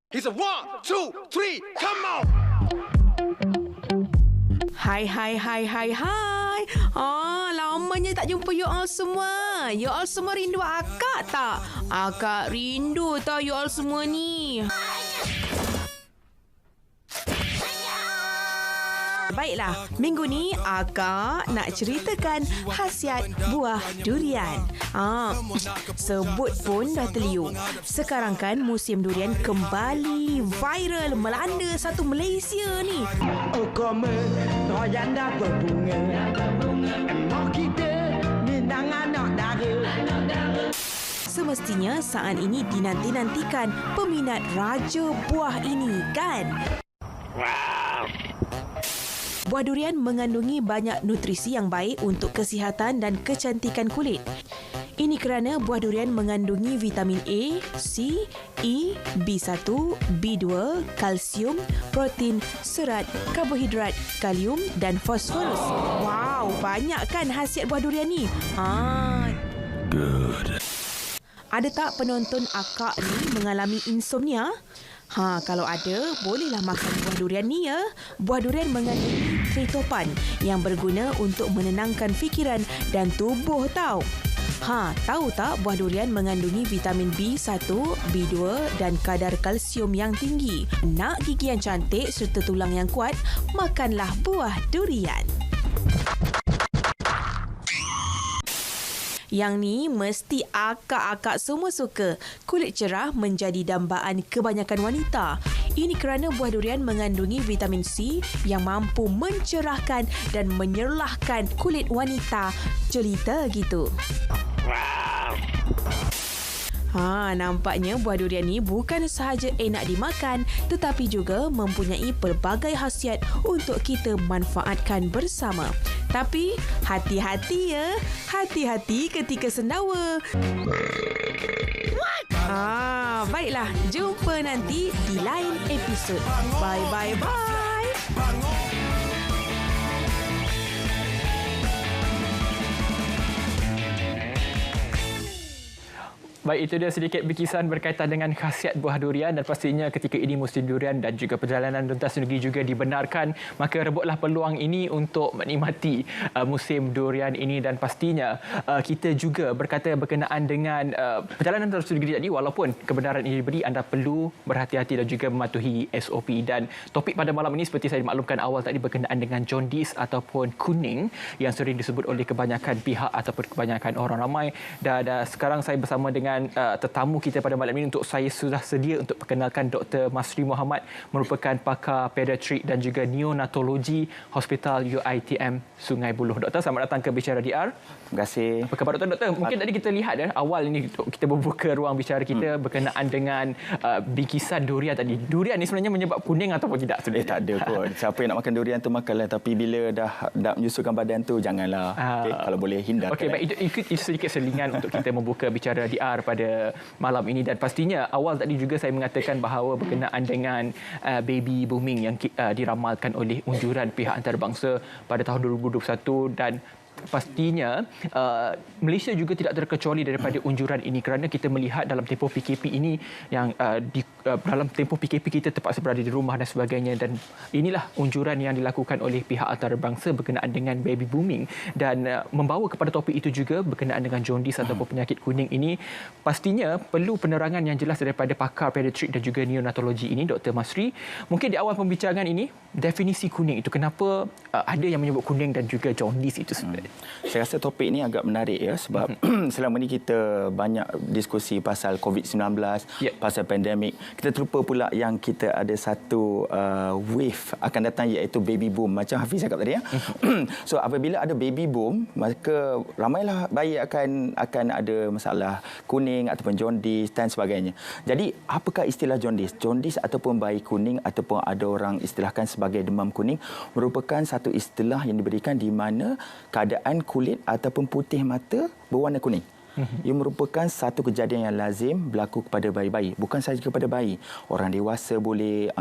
He said, 1, 2, 3, come on! Hai. Lamanya tak jumpa you all semua. You all semua rindu akak tak? Akak rindu tau you all semua ni. Baiklah, minggu ni akak nak ceritakan khasiat buah durian. Sebut pun dah terliur. Sekarang kan musim durian kembali viral melanda satu Malaysia ni. Kome royan dah berbunga. Emok kita minang anak dara. Semestinya saat ini dinanti-nantikan peminat raja buah ini kan? Buah durian mengandungi banyak nutrisi yang baik untuk kesihatan dan kecantikan kulit. Ini kerana buah durian mengandungi vitamin A, C, E, B1, B2, kalsium, protein, serat, karbohidrat, kalium dan fosforus. Wow, banyak kan khasiat buah durian ni? Good. Ada tak penonton akak ni mengalami insomnia? Kalau ada, bolehlah makan buah durian ni ya. Buah durian mengandungi tritopan yang berguna untuk menenangkan fikiran dan tubuh tau. Tahu tak buah durian mengandungi vitamin B1, B2 dan kadar kalsium yang tinggi. Nak gigi yang cantik serta tulang yang kuat, makanlah buah durian. Yang ni mesti akak-akak semua suka. Kulit cerah menjadi dambaan kebanyakan wanita. Ini kerana buah durian mengandungi vitamin C yang mampu mencerahkan dan menyerlahkan kulit wanita jelita gitu. Nampaknya buah durian ni bukan sahaja enak dimakan tetapi juga mempunyai pelbagai khasiat untuk kita manfaatkan bersama. Tapi hati-hati ya. Hati-hati ketika sendawa. Baiklah, jumpa nanti di lain episod. Bye. Baik, itu dia sedikit bikisan berkaitan dengan khasiat buah durian dan pastinya ketika ini musim durian dan juga perjalanan lintas negeri juga dibenarkan, maka rebutlah peluang ini untuk menikmati musim durian ini dan pastinya kita juga berkata berkenaan dengan perjalanan lintas negeri tadi, walaupun kebenaran ini diberi, anda perlu berhati-hati dan juga mematuhi SOP. Dan topik pada malam ini seperti saya maklumkan awal tadi berkenaan dengan jaundice ataupun kuning yang sering disebut oleh kebanyakan pihak ataupun kebanyakan orang ramai. Dan sekarang saya bersama dengan tetamu kita pada malam ini. Untuk saya sudah sedia untuk perkenalkan Dr. Masri Muhammad, merupakan pakar pediatrik dan juga neonatologi Hospital UiTM Sungai Buloh. Doktor, selamat datang ke Bicara DR. Terima kasih. Apa khabar Doktor? Mungkin tadi kita lihat awal ini kita membuka ruang bicara kita berkenaan dengan bikisan durian tadi. Durian ni sebenarnya menyebab kuning ataupun tidak? Tak ada pun. Siapa yang nak makan durian tu makanlah, tapi bila dah menyusulkan badan tu janganlah. Kalau boleh hindarkan. Okey, baik, itu sedikit selingan untuk kita membuka Bicara DR pada malam ini. Dan pastinya awal tadi juga saya mengatakan bahawa berkenaan dengan baby booming yang diramalkan oleh unjuran pihak antarabangsa pada tahun 2021, dan pastinya Malaysia juga tidak terkecuali daripada unjuran ini kerana kita melihat dalam tempoh PKP ini yang dalam tempoh PKP kita terpaksa berada di rumah dan sebagainya, dan inilah unjuran yang dilakukan oleh pihak antarabangsa berkenaan dengan baby booming dan membawa kepada topik itu juga berkenaan dengan jaundice ataupun penyakit kuning ini. Pastinya perlu penerangan yang jelas daripada pakar pediatrik dan juga neonatologi ini, Dr. Masri. Mungkin di awal pembicaraan ini, definisi kuning itu, kenapa ada yang menyebut kuning dan juga jaundice itu sebenarnya? Saya rasa topik ini agak menarik ya, sebab selama ni kita banyak diskusi pasal COVID-19, pasal pandemik. Kita terlupa pula yang kita ada satu wave akan datang, iaitu baby boom, macam Hafiz cakap tadi ya. So apabila ada baby boom, maka ramailah bayi akan ada masalah kuning ataupun jaundice dan sebagainya. Jadi apakah istilah jaundice? Jaundice ataupun bayi kuning ataupun ada orang istilahkan sebagai demam kuning merupakan satu istilah yang diberikan di mana keadaan kulit ataupun putih mata berwarna kuning. Ia merupakan satu kejadian yang lazim berlaku kepada bayi-bayi. Bukan sahaja kepada bayi, orang dewasa boleh,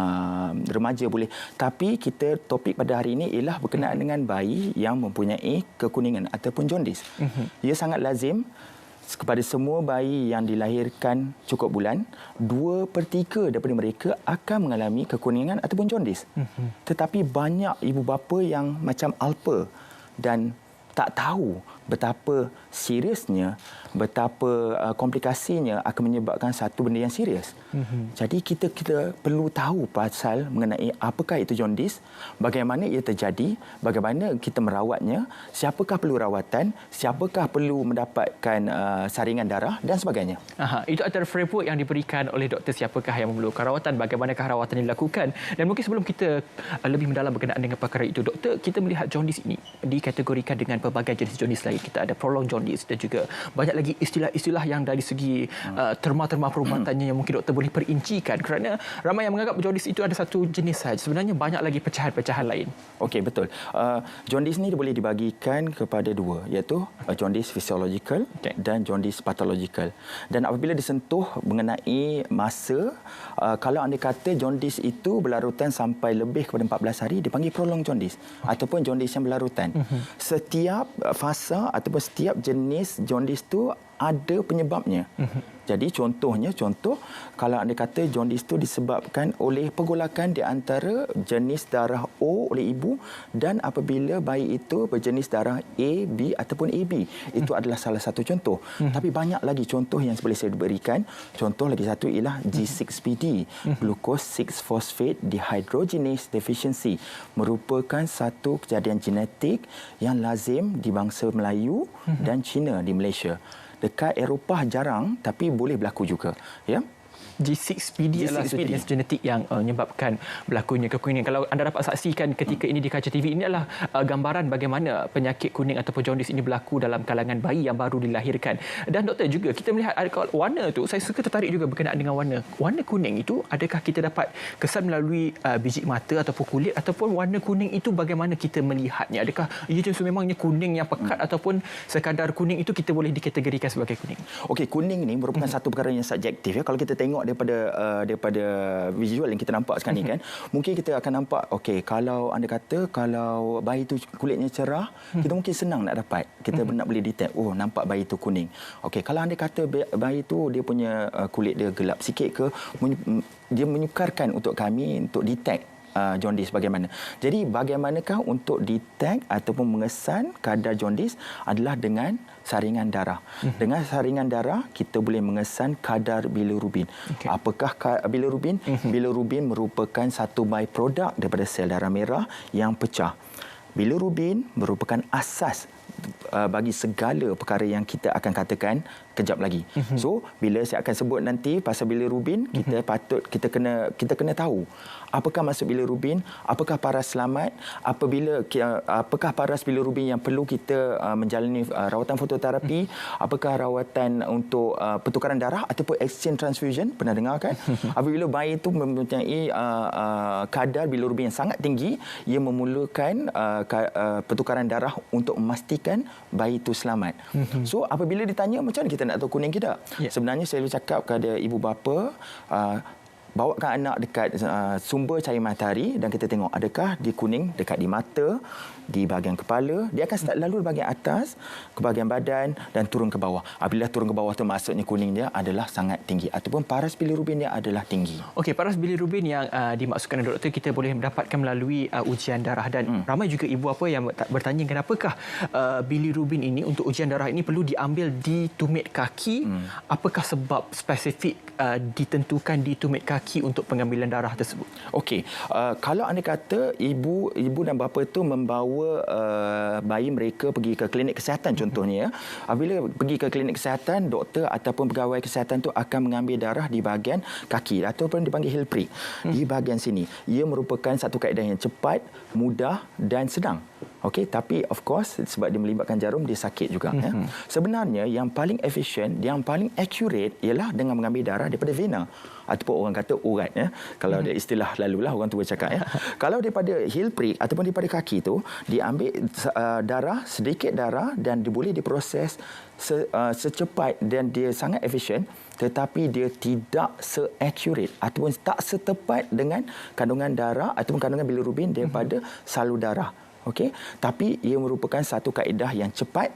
remaja boleh. Tapi topik pada hari ini ialah berkenaan dengan bayi yang mempunyai kekuningan ataupun jaundice. Ia sangat lazim kepada semua bayi yang dilahirkan cukup bulan, 2/3 daripada mereka akan mengalami kekuningan ataupun jaundice. Tetapi banyak ibu bapa yang macam alpa dan tak tahu betapa seriusnya, betapa komplikasinya akan menyebabkan satu benda yang serius. Jadi kita perlu tahu pasal mengenai apakah itu jaundice, bagaimana ia terjadi, bagaimana kita merawatnya, siapakah perlu rawatan, siapakah perlu mendapatkan saringan darah dan sebagainya. Itu antara framework yang diberikan oleh doktor siapakah yang memerlukan rawatan, bagaimanakah rawatan yang dilakukan. Dan mungkin sebelum kita lebih mendalam berkenaan dengan perkara itu, doktor, kita melihat jaundice ini dikategorikan dengan pelbagai jenis jaundice lain. Kita ada prolonged jaundice dan juga banyak lagi istilah-istilah yang dari segi terma-terma perubatannya yang mungkin doktor boleh perincikan, kerana ramai yang menganggap jaundice itu ada satu jenis sahaja. Sebenarnya banyak lagi pecahan-pecahan lain. Okey, betul. Jaundice ni boleh dibagikan kepada dua, iaitu jaundice physiological dan jaundice pathological. Dan apabila disentuh mengenai masa, kalau anda kata jaundice itu berlarutan sampai lebih kepada 14 hari, dipanggil prolonged jaundice ataupun jaundice yang berlarutan. Setiap fasa ataupun setiap jenis jaundice itu ada penyebabnya. Jadi contoh kalau anda kata jaundice itu disebabkan oleh pergolakan di antara jenis darah O oleh ibu dan apabila bayi itu berjenis darah A, B ataupun AB. Itu adalah salah satu contoh. Tapi banyak lagi contoh yang boleh saya berikan. Contoh lagi satu ialah G6PD, glucose 6-phosphate dehydrogenase deficiency, merupakan satu kejadian genetik yang lazim di bangsa Melayu dan Cina di Malaysia. Dekat Eropah jarang, tapi boleh berlaku juga. Ya. G6PD adalah jenis genetik yang menyebabkan berlakunya kekuningan. Kalau anda dapat saksikan ketika ini di kaca TV, ini adalah gambaran bagaimana penyakit kuning ataupun jaundice ini berlaku dalam kalangan bayi yang baru dilahirkan. Dan doktor, juga kita melihat warna tu, saya suka tertarik juga berkenaan dengan warna. Warna kuning itu, adakah kita dapat kesan melalui biji mata ataupun kulit, ataupun warna kuning itu bagaimana kita melihatnya? Adakah ia memangnya kuning yang pekat ataupun sekadar kuning itu kita boleh dikategorikan sebagai kuning? Okey, kuning ni merupakan satu perkara yang subjektif. Ya. Kalau kita tengok daripada visual yang kita nampak sekarang ni kan, mungkin kita akan nampak okey, kalau anda kata kalau bayi itu kulitnya cerah, kita mungkin senang nak dapat, kita nak boleh detect, oh nampak bayi itu kuning. Okey, kalau anda kata bayi itu dia punya kulit dia gelap sikit ke, dia menyukarkan untuk kami untuk detect jaundice bagaimana. Jadi bagaimanakah untuk detect ataupun mengesan kadar jaundice adalah dengan saringan darah. Dengan saringan darah kita boleh mengesan kadar bilirubin. Apakah bilirubin? Bilirubin merupakan satu byproduct daripada sel darah merah yang pecah. Bilirubin merupakan asas bagi segala perkara yang kita akan katakan kejap lagi. So, bila saya akan sebut nanti pasal bilirubin, kita kena tahu apakah maksud bilirubin, apakah paras selamat, apakah paras bilirubin yang perlu kita menjalani rawatan fototerapi, apakah rawatan untuk pertukaran darah ataupun exchange transfusion, pernah dengar kan? Apabila bayi itu mempunyai kadar bilirubin yang sangat tinggi, ia memerlukan pertukaran darah untuk memastikan bayi itu selamat. So, apabila ditanya macam mana kita nak tahu kuning ke tak? Sebenarnya saya selalu cakap kepada ibu bapa, bawakan anak dekat sumber cahaya matahari dan kita tengok adakah dia kuning dekat di mata, di bahagian kepala. Dia akan start lalu di bahagian atas, ke bahagian badan dan turun ke bawah. Apabila turun ke bawah tu maksudnya kuning dia adalah sangat tinggi ataupun paras bilirubin dia adalah tinggi. Okey, paras bilirubin yang dimaksudkan oleh doktor kita boleh mendapatkan melalui ujian darah dan ramai juga ibu bapa yang bertanya kenapakah bilirubin ini untuk ujian darah ini perlu diambil di tumit kaki? Apakah sebab spesifik ditentukan di tumit kaki untuk pengambilan darah tersebut? Okey, kalau anda kata ibu dan bapa itu membawa bayi mereka pergi ke klinik kesihatan contohnya, ya. Apabila pergi ke klinik kesihatan, doktor ataupun pegawai kesihatan itu akan mengambil darah di bahagian kaki ataupun dipanggil heel prick. Di bahagian sini. Ia merupakan satu kaedah yang cepat, mudah dan senang. Okey, tapi of course sebab dia melibatkan jarum, dia sakit juga. Ya. Sebenarnya yang paling efisien, yang paling accurate ialah dengan mengambil darah daripada vena ataupun orang kata urat. Ya. Kalau ada istilah lalulah orang tua cakap. Ya. Kalau daripada heel prick ataupun daripada kaki itu, diambil darah, sedikit darah dan boleh diproses secepat dan dia sangat efisien, tetapi dia tidak se-accurate ataupun tak setepat dengan kandungan darah ataupun kandungan bilirubin daripada salur darah. Okey, tapi ia merupakan satu kaedah yang cepat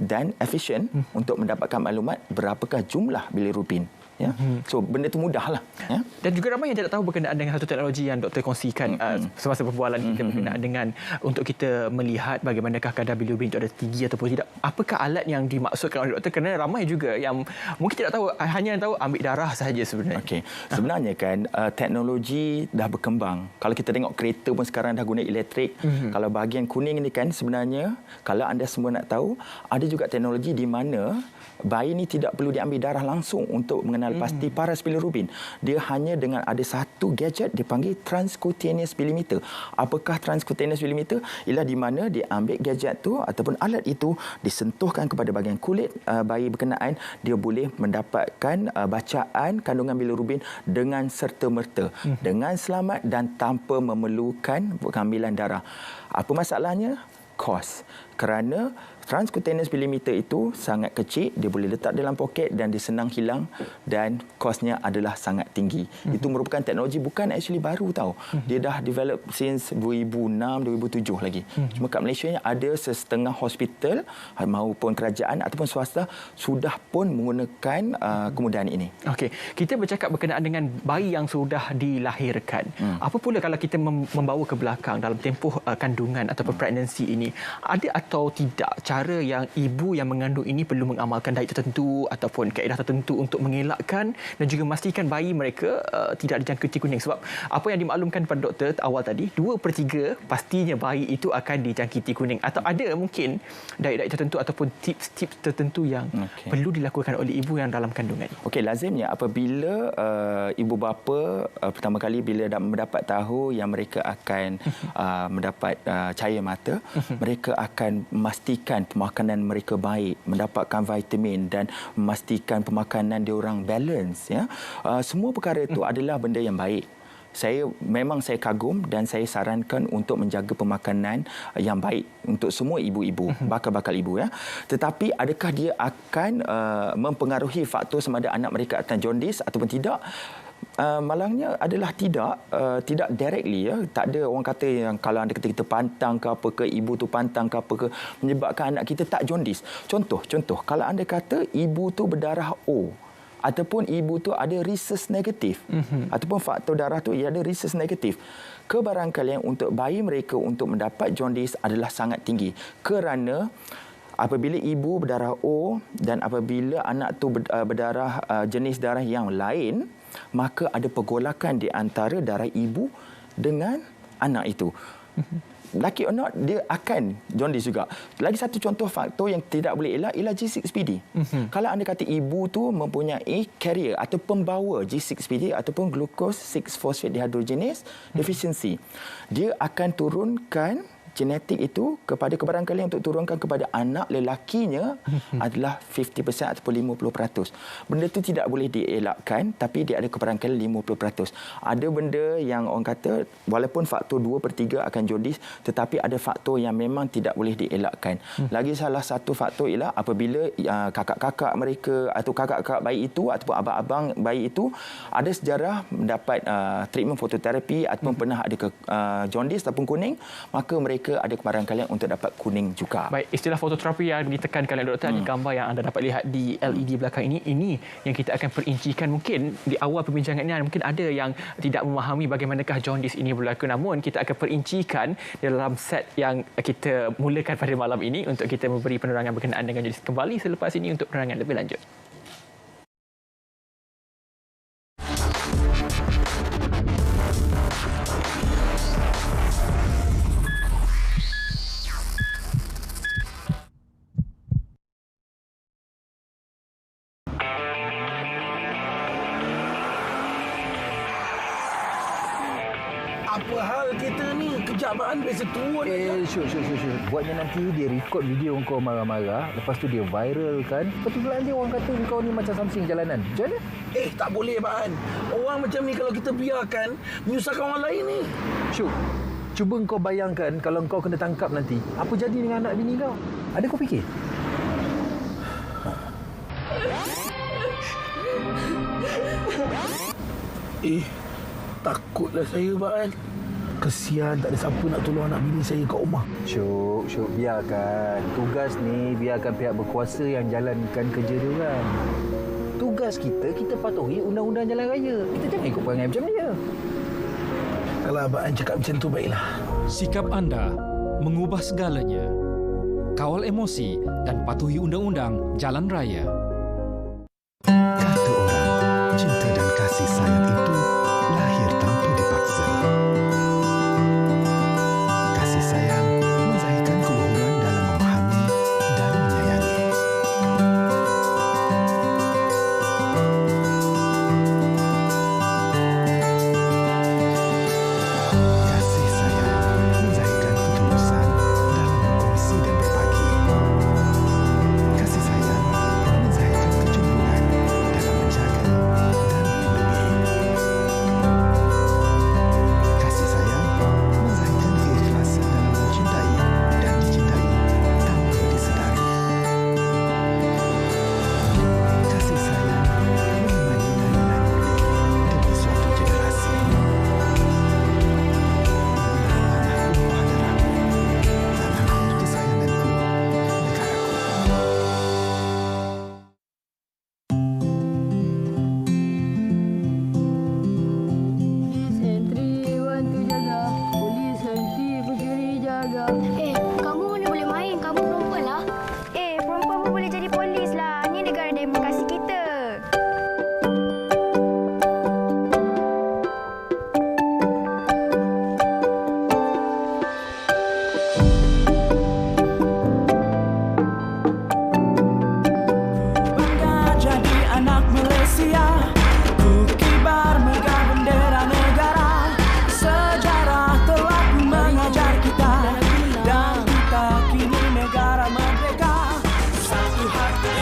dan efisien untuk mendapatkan maklumat berapakah jumlah bilirubin. Ya. So benda itu mudahlah. Ya. Dan juga ramai yang tidak tahu berkenaan dengan satu teknologi yang doktor kongsikan semasa perbualan kita berkenaan dengan untuk kita melihat bagaimanakah kadar bilirubin itu ada tinggi ataupun tidak. Apakah alat yang dimaksudkan oleh doktor? Kerana ramai juga yang mungkin tidak tahu, hanya tahu ambil darah sahaja sebenarnya. Okey. Sebenarnya kan teknologi dah berkembang. Kalau kita tengok kereta pun sekarang dah guna elektrik. Kalau bahagian kuning ni kan sebenarnya kalau anda semua nak tahu, ada juga teknologi di mana bayi ni tidak perlu diambil darah langsung untuk mengenal pasti paras bilirubin. Dia hanya dengan ada satu gadget dipanggil transcutaneous bilimeter. Apakah transcutaneous bilimeter? Ialah di mana dia ambil gadget tu ataupun alat itu disentuhkan kepada bahagian kulit bayi berkenaan, dia boleh mendapatkan bacaan kandungan bilirubin dengan serta-merta, dengan selamat dan tanpa memerlukan pengambilan darah. Apa masalahnya? Kos. Kerana transcutaneous bilimeter itu sangat kecil, dia boleh letak dalam poket dan dia senang hilang dan kosnya adalah sangat tinggi. Itu merupakan teknologi bukan actually baru tahu. Dia dah develop since 2006, 2007 lagi. Cuma kat Malaysia ni ada setengah hospital maupun kerajaan ataupun swasta sudah pun menggunakan kemudahan ini. Okey, kita bercakap berkenaan dengan bayi yang sudah dilahirkan. Apa pula kalau kita membawa ke belakang dalam tempoh kandungan ataupun pregnancy ini, ada atau tidak cara yang ibu yang mengandung ini perlu mengamalkan diet tertentu ataupun kaedah tertentu untuk mengelakkan dan juga memastikan bayi mereka tidak dijangkiti kuning? Sebab apa yang dimaklumkan pada doktor awal tadi, 2/3 pastinya bayi itu akan dijangkiti kuning. Atau ada mungkin diet-diet tertentu ataupun tips-tips tertentu yang perlu dilakukan oleh ibu yang dalam kandungan. Okey, lazimnya apabila ibu bapa pertama kali bila mendapat tahu yang mereka akan mendapat cahaya mata, mereka akan memastikan pemakanan mereka baik, mendapatkan vitamin dan memastikan pemakanan diorang balance. Ya. Semua perkara itu adalah benda yang baik. Saya kagum dan saya sarankan untuk menjaga pemakanan yang baik untuk semua ibu-ibu, bakal-bakal ibu. Ya. Tetapi adakah dia akan mempengaruhi faktor sama ada anak mereka akan jaundice ataupun tidak? Malangnya adalah tidak directly, ya. Tak ada orang kata yang kalau anda kata kita pantang ke apa ke, ibu tu pantang ke apa ke, menyebabkan anak kita tak jaundice. Contoh kalau anda kata ibu tu berdarah O ataupun ibu tu ada rhesus negatif ataupun faktor darah tu ia ada rhesus negatif, kebarangkalian untuk bayi mereka untuk mendapat jaundice adalah sangat tinggi kerana apabila ibu berdarah O dan apabila anak tu berdarah jenis darah yang lain, maka ada pergolakan di antara darah ibu dengan anak itu. Lucky or not, dia akan jaundice juga. Lagi satu contoh faktor yang tidak boleh elak ialah G6PD. Kalau anda kata ibu tu mempunyai carrier atau pembawa G6PD ataupun glucose 6-phosphate dehydrogenase deficiency, dia akan turunkan genetik itu kepada kebarangkalian untuk turunkan kepada anak lelakinya adalah 50% ataupun 50%. Benda itu tidak boleh dielakkan, tapi dia ada kebarangkalian 50%. Ada benda yang orang kata walaupun faktor 2/3 akan jaundice, tetapi ada faktor yang memang tidak boleh dielakkan. Lagi salah satu faktor ialah apabila kakak-kakak mereka atau kakak-kakak bayi itu ataupun abang-abang bayi itu ada sejarah mendapat treatment fototerapi ataupun pernah ada jaundice ataupun kuning, maka mereka ada kebarangkalian untuk dapat kuning juga. Baik, istilah fototerapi yang ditekankan oleh doktor di gambar yang anda dapat lihat di LED belakang ini yang kita akan perincikan. Mungkin di awal perbincangan ini mungkin ada yang tidak memahami bagaimanakah jaundice ini berlaku, namun kita akan perincikan dalam set yang kita mulakan pada malam ini untuk kita memberi penerangan berkenaan dengan jaundice. Kembali selepas ini untuk penerangan lebih lanjut. Apa hal kita ni? Kejabaan biasa turun. Syuk. Buatnya nanti dia record video kau marah-marah. Lepas tu dia viral kan. Betul dia orang kata kau ni macam something jalanan. Macam mana? Tak boleh, Baan. Orang macam ni kalau kita biarkan, menyusahkan orang lain ni. Syuk, cuba kau bayangkan kalau kau kena tangkap nanti. Apa jadi dengan anak bini kau? Ada kau fikir? Takutlah saya, Baan. Kesian, tak ada siapa nak tolong anak bini saya kat rumah. Syuk, biarkan. Tugas ni biarkan pihak berkuasa yang jalankan kerja dia orang. Tugas kita patuhi undang-undang jalan raya. Kita jangan ikut perangai macam dia. Kalau Abang An cakap macam tu, baiklah. Sikap anda mengubah segalanya. Kawal emosi dan patuhi undang-undang jalan raya. Kata orang, cinta dan kasih sayang itu lahir tanpa dipaksa. Kasih sayang menzahirkan keluhuran dalam memahami dan menyayangi. Kasih sayang menzahirkan ketulusan dalam berkongsi dan berbagi. Kasih sayang menzahirkan kecemburuan dalam menjaga dan melindungi. Kasih sayang menzahirkan keikhlasan dalam mencintai dan dicintai tanpa disedari. Kasih sayang menemani nilai-nilai murni demi suatu generasi. Anakku bahteraku, tanah air kesayanganku, negaraku. Sentri bantu jaga, polis henti pencuri jaga. Kamu ni boleh main. Kamu perempuan lah. Perempuan pun boleh jadi polis lah. Ni negara demokrasi kita. Bangga jadi anak Malaysia, ku kibar megah bendera negara. Sejarah telah mengajar kita, dan kita kini negara merdeka. Satu hati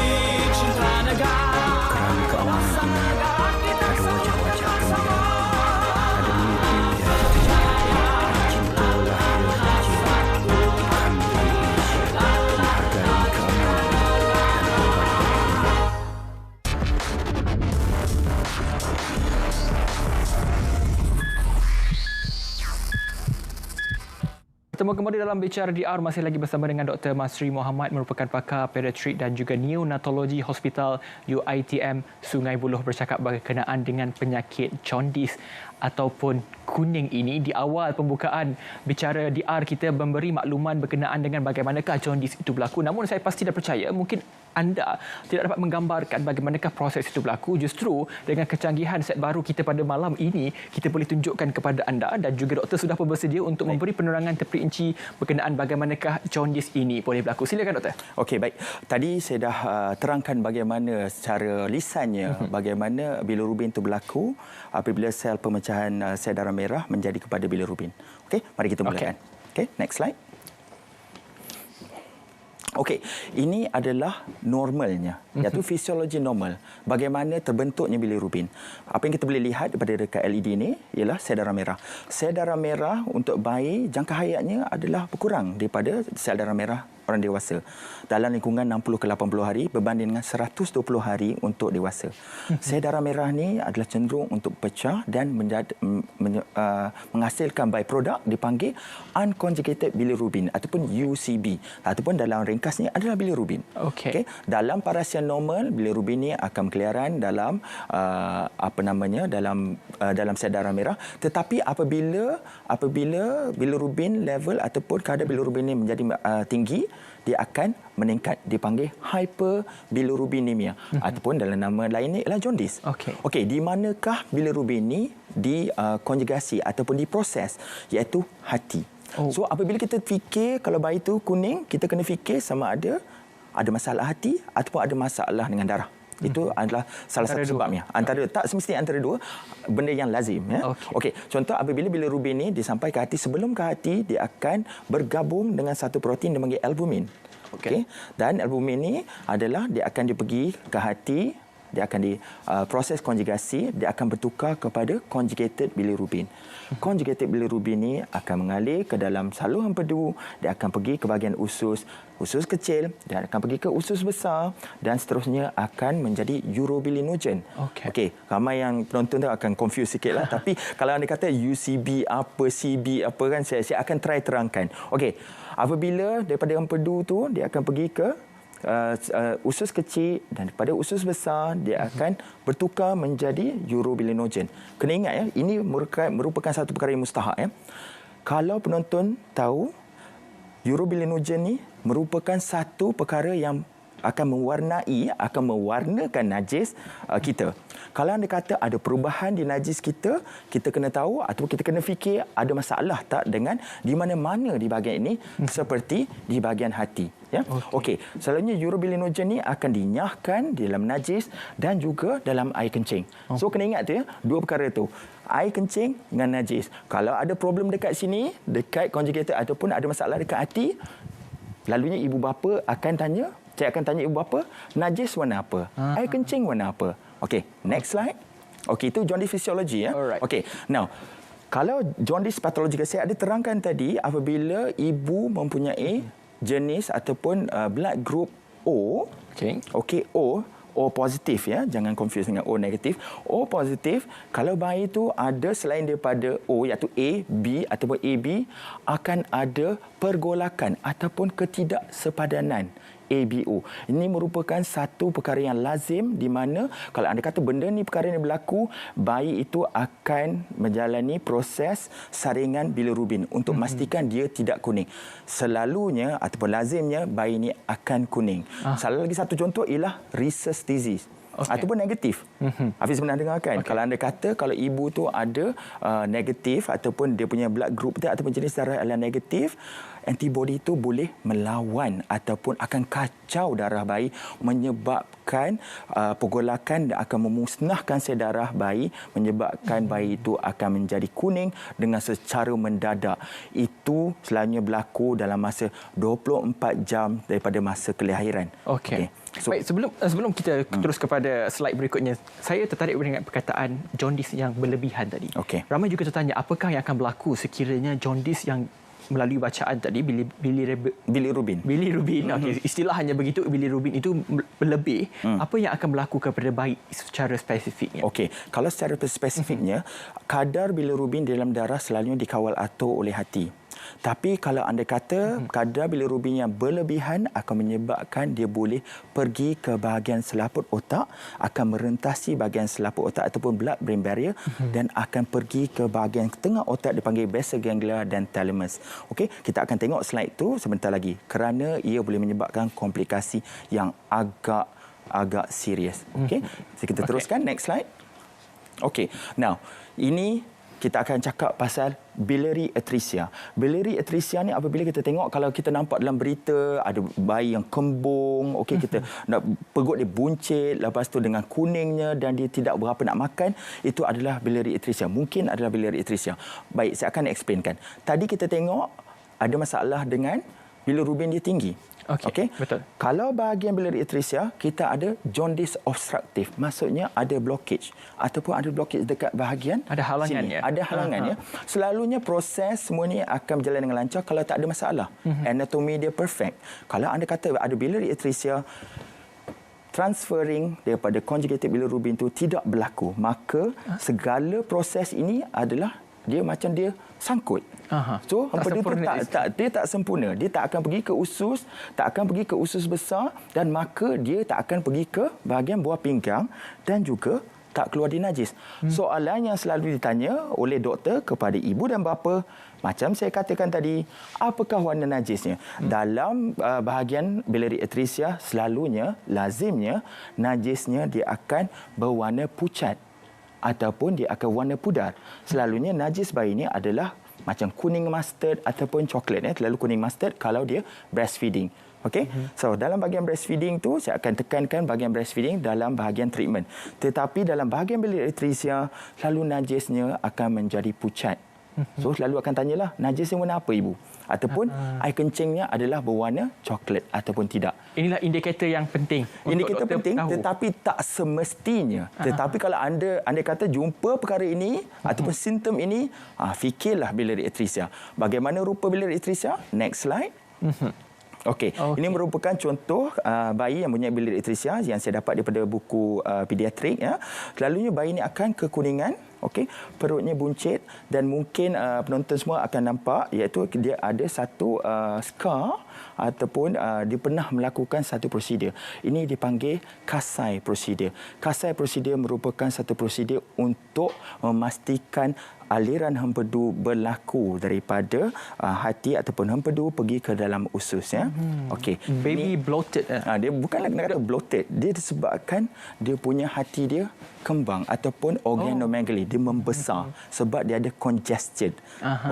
cinta negara. Kerana keamanan ini ada wajah-wajah gembira, ada mimpi yang terjadi, cinta lahir dan jiwa. Kami Indonesia menghargai keamanan dan perbaikan. Bertemu kembali dalam Bicara DR, masih lagi bersama dengan Dr. Masri Mohamad, merupakan pakar pediatrik dan juga neonatologi Hospital UITM Sungai Buloh, bercakap berkenaan dengan penyakit jaundice ataupun kuning ini. Di awal pembukaan Bicara DR, kita memberi makluman berkenaan dengan bagaimanakah jaundice itu berlaku. Namun saya pasti dah percaya mungkin anda tidak dapat menggambarkan bagaimanakah proses itu berlaku. Justru dengan kecanggihan set baru kita pada malam ini, kita boleh tunjukkan kepada anda, dan juga doktor sudah pun bersedia untuk memberi penerangan terperinci berkenaan bagaimanakah jaundice ini boleh berlaku. Silakan doktor. Okey, baik. Tadi saya dah terangkan bagaimana secara lisannya bagaimana bilirubin itu berlaku apabila sel pemecahan sel darah merah menjadi kepada bilirubin. Okey, mari kita mulakan. Okey, next slide. Okey, ini adalah normalnya, iaitu fisiologi normal. Bagaimana terbentuknya bilirubin. Apa yang kita boleh lihat daripada dekat LED ini ialah sel darah merah. Sel darah merah untuk bayi jangka hayatnya adalah berkurang daripada sel darah merah orang dewasa. Dalam lingkungan 60 ke 80 hari berbanding dengan 120 hari untuk dewasa. Sel darah merah ni adalah cenderung untuk pecah dan menghasilkan byproduct dipanggil unconjugated bilirubin ataupun UCB, ataupun dalam ringkasnya adalah bilirubin. Okey. Dalam parasian normal, bilirubin ni akan berkeliaran dalam dalam sel darah merah, tetapi apabila bilirubin level ataupun kadar bilirubin ini menjadi tinggi, dia akan meningkat, dipanggil hyperbilirubinemia ataupun dalam nama lainnya ialah jaundice. Okey, di manakah bilirubin ini dikonjugasi ataupun diproses, iaitu hati. So apabila kita fikir kalau bayi itu kuning, kita kena fikir sama ada masalah hati ataupun ada masalah dengan darah. Itu adalah salah satu sebabnya. Tak semestinya antara dua, benda yang lazim. Ya? Okey. Contoh, apabila bilirubin ini disampai ke hati, sebelum ke hati, dia akan bergabung dengan satu protein dipanggil albumin. Okey. Dan albumin ini adalah dia akan pergi ke hati, dia akan proses konjugasi, dia akan bertukar kepada conjugated bilirubin. Conjugated bilirubin ni akan mengalir ke dalam saluran empedu, dia akan pergi ke bahagian usus kecil, dan akan pergi ke usus besar dan seterusnya akan menjadi urobilinogen. Okey, ramai yang penonton tu akan confuse sikitlah tapi kalau anda kata UCB apa, CB apa kan, saya akan try terangkan. Okey, apabila daripada empedu tu dia akan pergi ke usus kecil dan pada usus besar dia akan bertukar menjadi urobilinogen. Kena ingat ya, ini merupakan satu perkara yang mustahak ya. Kalau penonton tahu, urobilinogen ni merupakan satu perkara yang akan mewarnakan najis kita. Kalau anda kata ada perubahan di najis kita, kita kena tahu atau kita kena fikir ada masalah tak dengan di mana-mana di bahagian ini seperti di bahagian hati. Ya. Okey, selalunya urobilinogen ni akan dinyahkan di dalam najis dan juga dalam air kencing. So kena ingat tu ya, dua perkara tu. Air kencing dengan najis. Kalau ada problem dekat sini, dekat conjugated ataupun ada masalah dekat hati, lalunya ibu bapa akan tanya, saya akan tanya ibu bapa, najis warna apa? Air kencing warna apa? Okey, next slide. Okey, itu jaundice physiology ya. Okey, now kalau jaundice patological, saya ada terangkan tadi apabila ibu mempunyai jenis ataupun blood group O. Okey, O positif ya, jangan confuse dengan O negatif. O positif, kalau bayi itu ada selain daripada O iaitu A, B ataupun AB, akan ada pergolakan ataupun ketidaksepadanan. ABO. Ini merupakan satu perkara yang lazim di mana kalau anda kata benda ni perkara ni berlaku, bayi itu akan menjalani proses saringan bilirubin untuk memastikan dia tidak kuning. Selalunya ataupun lazimnya bayi ini akan kuning. Salah lagi satu contoh ialah rhesus disease. Ataupun negatif. Hafiz pernah dengar kan? Kalau anda kata kalau ibu tu ada negatif ataupun dia punya blood group tu ataupun jenis darah adalah negatif, antibody itu boleh melawan ataupun akan kacau darah bayi, menyebabkan pergolakan dan akan memusnahkan sel darah bayi, menyebabkan bayi itu akan menjadi kuning dengan secara mendadak. Itu selalunya berlaku dalam masa 24 jam daripada masa kelahiran. Okey. So, baik, sebelum kita terus kepada slide berikutnya, saya tertarik dengan perkataan jaundice yang berlebihan tadi. Ramai juga tertanya apakah yang akan berlaku sekiranya jaundice yang melalui bacaan tadi bilirubin. Okey, istilah hanya begitu, bilirubin itu berlebih. Apa yang akan berlaku kepada bayi secara spesifiknya? Okey, kalau secara spesifiknya, kadar bilirubin dalam darah selalunya dikawal atur oleh hati. Tapi kalau anda kata kadar bilirubin yang berlebihan akan menyebabkan dia boleh pergi ke bahagian selaput otak, akan merentasi bahagian selaput otak ataupun blood brain barrier dan akan pergi ke bahagian tengah otak dipanggil basal ganglia dan thalamus. Okey, kita akan tengok slide tu sebentar lagi kerana ia boleh menyebabkan komplikasi yang agak serius. Okey, so kita teruskan next slide. Okey, now ini kita akan cakap pasal biliary atresia. Biliary atresia ni apabila kita tengok, kalau kita nampak dalam berita ada bayi yang kembung, okey, kita nak perut dia buncit, lepas tu dengan kuningnya dan dia tidak berapa nak makan, itu adalah biliary atresia. Mungkin adalah biliary atresia. Baik, saya akan explainkan. Tadi kita tengok ada masalah dengan bilirubin dia tinggi. Okey, betul. Kalau bahagian biliary atresia, kita ada jaundice obstructive. Maksudnya ada blockage ataupun ada blockage dekat bahagian ada halangan sini. Ya. Ada halangan ya. Selalunya proses semua ni akan berjalan dengan lancar kalau tak ada masalah. Anatomi dia perfect. Kalau anda kata ada biliary atresia, transferring daripada conjugated bilirubin itu tidak berlaku, maka segala proses ini adalah dia macam dia sangkut. So empedu tu dia tak sempurna. Dia tak akan pergi ke usus, tak akan pergi ke usus besar dan maka dia tak akan pergi ke bahagian buah pinggang dan juga tak keluar di najis. Soalan yang selalu ditanya oleh doktor kepada ibu dan bapa, macam saya katakan tadi, apakah warna najisnya? Dalam bahagian biliary atresia selalunya, lazimnya najisnya dia akan berwarna pucat ataupun dia akan warna pudar. Selalunya najis bayi ini adalah macam kuning mustard ataupun coklat, terlalu kuning mustard kalau dia breastfeeding. Okey. So dalam bahagian breastfeeding tu saya akan tekankan bahagian breastfeeding dalam bahagian treatment. Tetapi dalam bahagian biliary atresia selalu najisnya akan menjadi pucat. So selalu akan tanyalah, najis yang warna apa ibu? Ataupun air kencingnya adalah berwarna coklat ataupun tidak. Inilah indikator yang penting. Indikator penting tetapi tak semestinya. Tetapi kalau anda kata jumpa perkara ini ataupun simptom ini, fikirlah biliary atresia. Bagaimana rupa biliary atresia? Next slide. Okey. Ini merupakan contoh bayi yang punya biliary atresia yang saya dapat daripada buku pediatrik ya. Selalunya bayi ini akan kekuningan, okey, perutnya buncit dan mungkin penonton semua akan nampak iaitu dia ada satu scar ataupun dia pernah melakukan satu prosedur. Ini dipanggil Kasai procedure. Kasai procedure merupakan satu prosedur untuk memastikan aliran hempedu berlaku daripada hati ataupun hempedu pergi ke dalam usus ya. Okey. Baby bloated. Dia bukanlah kena kata bloated. Dia disebabkan dia punya hati dia kembang ataupun organomegaly, dia membesar sebab dia ada congested.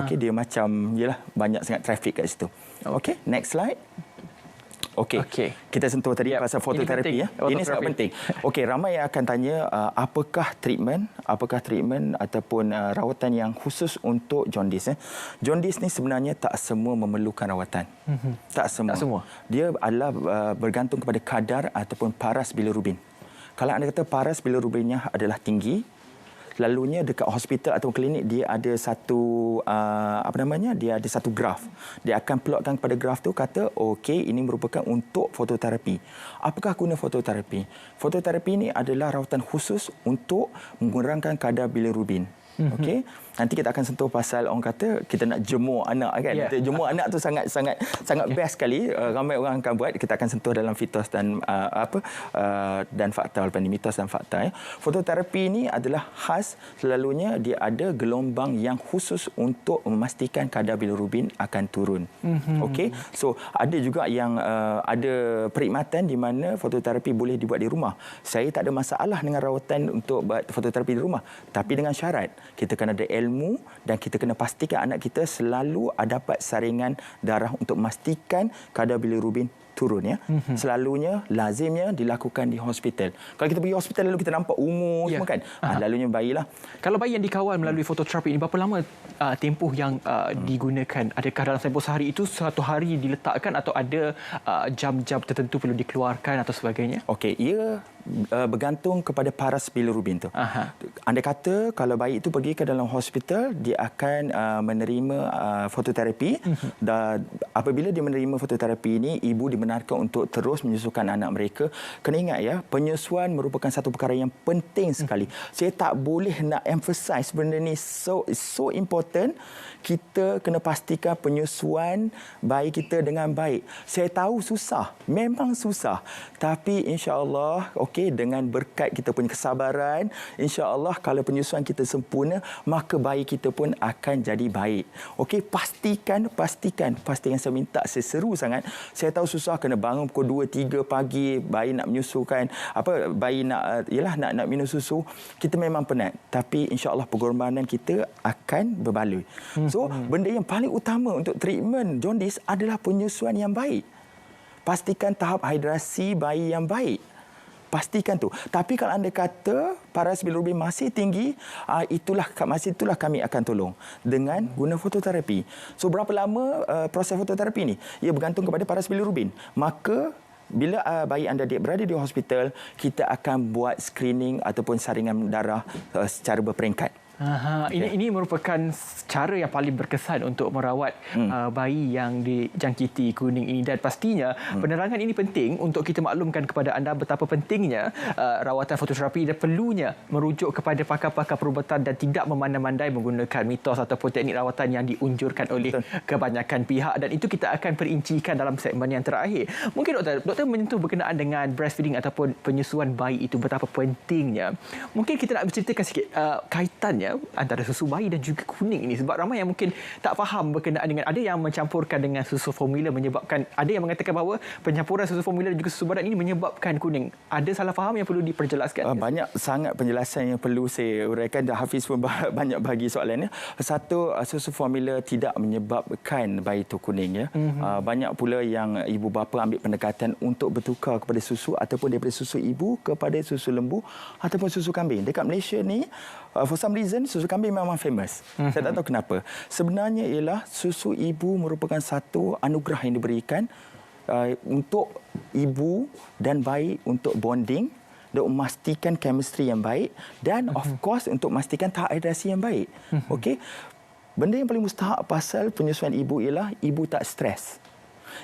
Okey, dia macam yalah banyak sangat traffic kat situ. Okey, next slide. Okey. Kita sentuh tadi pasal fototerapi ya. Ini sangat penting. Okey, ramai yang akan tanya apakah treatment ataupun rawatan yang khusus untuk jaundice. Jaundice ni sebenarnya tak semua memerlukan rawatan. Tak semua. Dia adalah bergantung kepada kadar ataupun paras bilirubin. Kalau anda kata paras bilirubinnya adalah tinggi, selalunya dekat hospital atau klinik dia ada satu dia ada satu graf. Dia akan plotkan kepada graf tu kata okey ini merupakan untuk fototerapi. Apakah guna fototerapi? Fototerapi ini adalah rawatan khusus untuk mengurangkan kadar bilirubin. Okey, nanti kita akan sentuh pasal orang kata kita nak jemur anak kan. Jemur anak tu sangat best sekali. Ramai orang akan buat. Kita akan sentuh dalam mitos dan dan fakta, walaupun mitos dan fakta ya. Fototerapi ini adalah khas, selalunya dia ada gelombang yang khusus untuk memastikan kadar bilirubin akan turun. Okey. So ada juga yang ada perkhidmatan di mana fototerapi boleh dibuat di rumah. Saya tak ada masalah dengan rawatan untuk buat fototerapi di rumah, tapi dengan syarat kita kena ada ilmu dan kita kena pastikan anak kita selalu dapat saringan darah untuk memastikan kadar bilirubin turun ya. Selalunya lazimnya dilakukan di hospital. Kalau kita pergi hospital lalu kita nampak umur semua kan. Lalunya bayilah. Kalau bayi yang dikawal melalui fototerapi ini, berapa lama tempoh yang digunakan? Adakah dalam tempoh sehari itu satu hari diletakkan atau ada jam-jam tertentu perlu dikeluarkan atau sebagainya? Okey, ia bergantung kepada paras bilirubin tu. Anda kata kalau bayi itu pergi ke dalam hospital, dia akan menerima fototerapi. Dan apabila dia menerima fototerapi ini, ibu dibenarkan untuk terus menyusukan anak mereka. Kena ingat ya, penyusuan merupakan satu perkara yang penting sekali. Saya tak boleh nak emphasize benda ni so important. Kita kena pastikan penyusuan bayi kita dengan baik. Saya tahu susah, memang susah. Tapi insya-Allah dengan berkat kita punya kesabaran, insya-Allah kalau penyusuan kita sempurna, maka bayi kita pun akan jadi baik. Okey, pastikan saya minta, saya seru sangat. Saya tahu susah, kena bangun pukul 2 3 pagi, bayi nak menyusukan, bayi nak minum susu. Kita memang penat, tapi insya-Allah pengorbanan kita akan berbaloi. So, benda yang paling utama untuk treatment jaundice adalah penyusuan yang baik. Pastikan tahap hidrasi bayi yang baik. Pastikan tu. Tapi kalau anda kata paras bilirubin masih tinggi, itulah kami akan tolong dengan guna fototerapi. So berapa lama proses fototerapi ni? Ia bergantung kepada paras bilirubin. Maka bila bayi anda berada di hospital, kita akan buat screening ataupun saringan darah secara berperingkat. Ini merupakan cara yang paling berkesan untuk merawat bayi yang dijangkiti kuning ini, dan pastinya penerangan ini penting untuk kita maklumkan kepada anda betapa pentingnya rawatan fototerapi dan perlunya merujuk kepada pakar-pakar perubatan dan tidak memandai-mandai menggunakan mitos ataupun teknik rawatan yang diunjurkan oleh kebanyakan pihak, dan itu kita akan perincikan dalam segmen yang terakhir. Mungkin doktor menyentuh berkenaan dengan breastfeeding ataupun penyusuan bayi itu betapa pentingnya. Mungkin kita nak berceritakan sikit kaitannya antara susu bayi dan juga kuning ini, sebab ramai yang mungkin tak faham berkenaan dengan, ada yang mencampurkan dengan susu formula menyebabkan, ada yang mengatakan bahawa pencampuran susu formula dan juga susu badan ini menyebabkan kuning. Ada salah faham yang perlu diperjelaskan? Banyak sangat penjelasan yang perlu saya uraikan, dan Hafiz pun banyak bagi soalannya. Satu, susu formula tidak menyebabkan bayi itu kuning ya. Banyak pula yang ibu bapa ambil pendekatan untuk bertukar kepada susu ataupun daripada susu ibu kepada susu lembu ataupun susu kambing. Dekat Malaysia ni, for some reason reason susu kambing memang famous. Saya tak tahu kenapa. Sebenarnya ialah susu ibu merupakan satu anugerah yang diberikan untuk ibu dan bayi untuk bonding, untuk memastikan chemistry yang baik dan of course untuk memastikan tahap hidrasi yang baik. Okey. Benda yang paling mustahak pasal penyusuan ibu ialah ibu tak stres.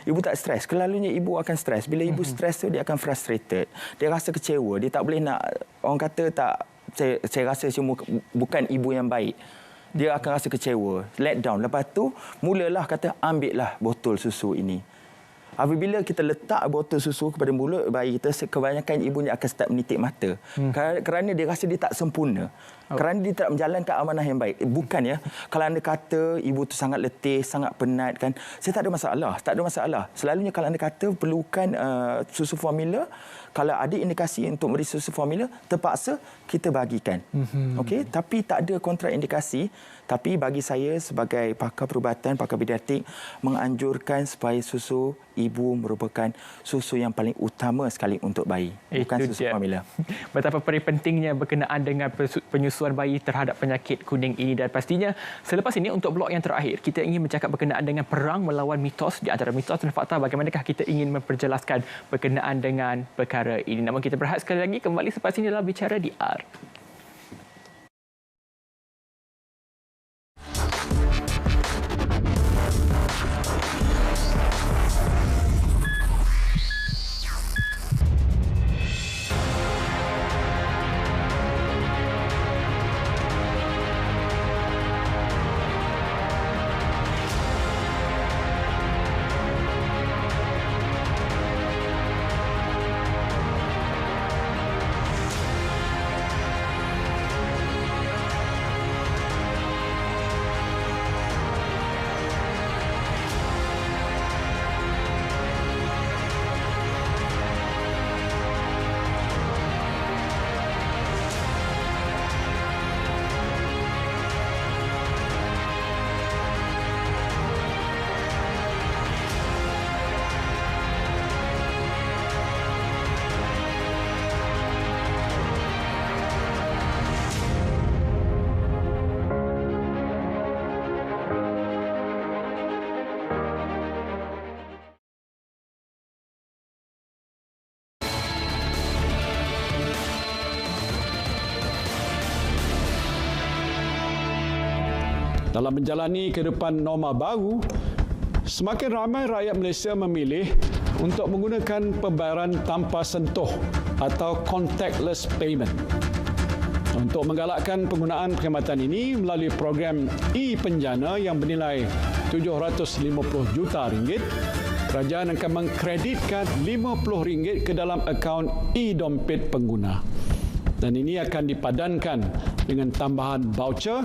Ibu tak stres. Kelalunya ibu akan stres. Bila ibu stres tu dia akan frustrated. Dia rasa kecewa. Dia tak boleh nak, orang kata tak, saya rasa semua bukan ibu yang baik. Dia akan rasa kecewa, let down. Lepas tu mulalah kata ambillah botol susu ini. Apabila kita letak botol susu kepada mulut bayi kita, kebanyakan ibunya akan start menitik mata. Kerana dia rasa dia tak sempurna. Kerana dia tak menjalankan amanah yang baik. Bukan ya. Kalau anda kata ibu tu sangat letih, sangat penat kan, saya tak ada masalah. Tak ada masalah. Selalunya kalau anda kata perlukan susu formula, kalau ada indikasi untuk memberi susu formula, terpaksa kita bagikan. Okey, tapi tak ada kontraindikasi. Tapi bagi saya sebagai pakar perubatan, pakar pediatrik, menganjurkan supaya susu ibu merupakan susu yang paling utama sekali untuk bayi. Bukan susu formula. Betapa pentingnya berkenaan dengan penyusuan bayi terhadap penyakit kuning ini. Dan pastinya selepas ini untuk blok yang terakhir, kita ingin bercakap berkenaan dengan perang melawan mitos. Di antara mitos dan fakta, bagaimanakah kita ingin memperjelaskan berkenaan dengan perkara ini. Namun kita berehat sekali lagi, kembali selepas ini dalam Bicara DR. Dalam menjalani kehidupan norma baru, semakin ramai rakyat Malaysia memilih untuk menggunakan pembayaran tanpa sentuh atau contactless payment. Untuk menggalakkan penggunaan perkhidmatan ini melalui program e-penjana yang bernilai RM750 juta, kerajaan akan mengkreditkan RM50 ke dalam akaun e-dompet pengguna. Dan ini akan dipadankan dengan tambahan voucher,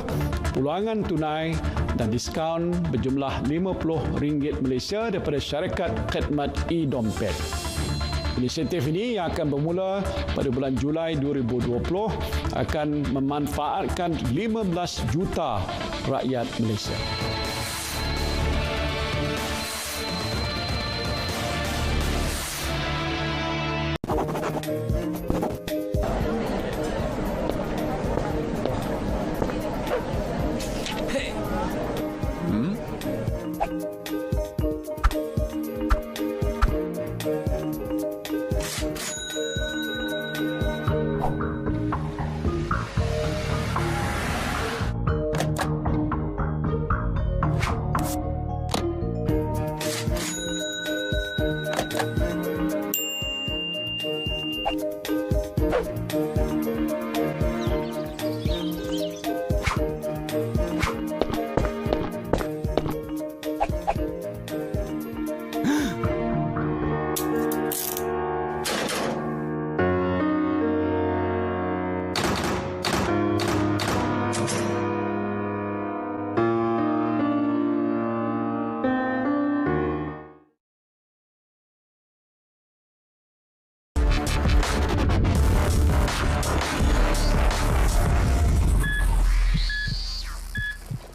pulangan tunai dan diskaun berjumlah RM50 Malaysia daripada syarikat khidmat e-dompet. Inisiatif ini yang akan bermula pada bulan Julai 2020 akan memanfaatkan 15 juta rakyat Malaysia.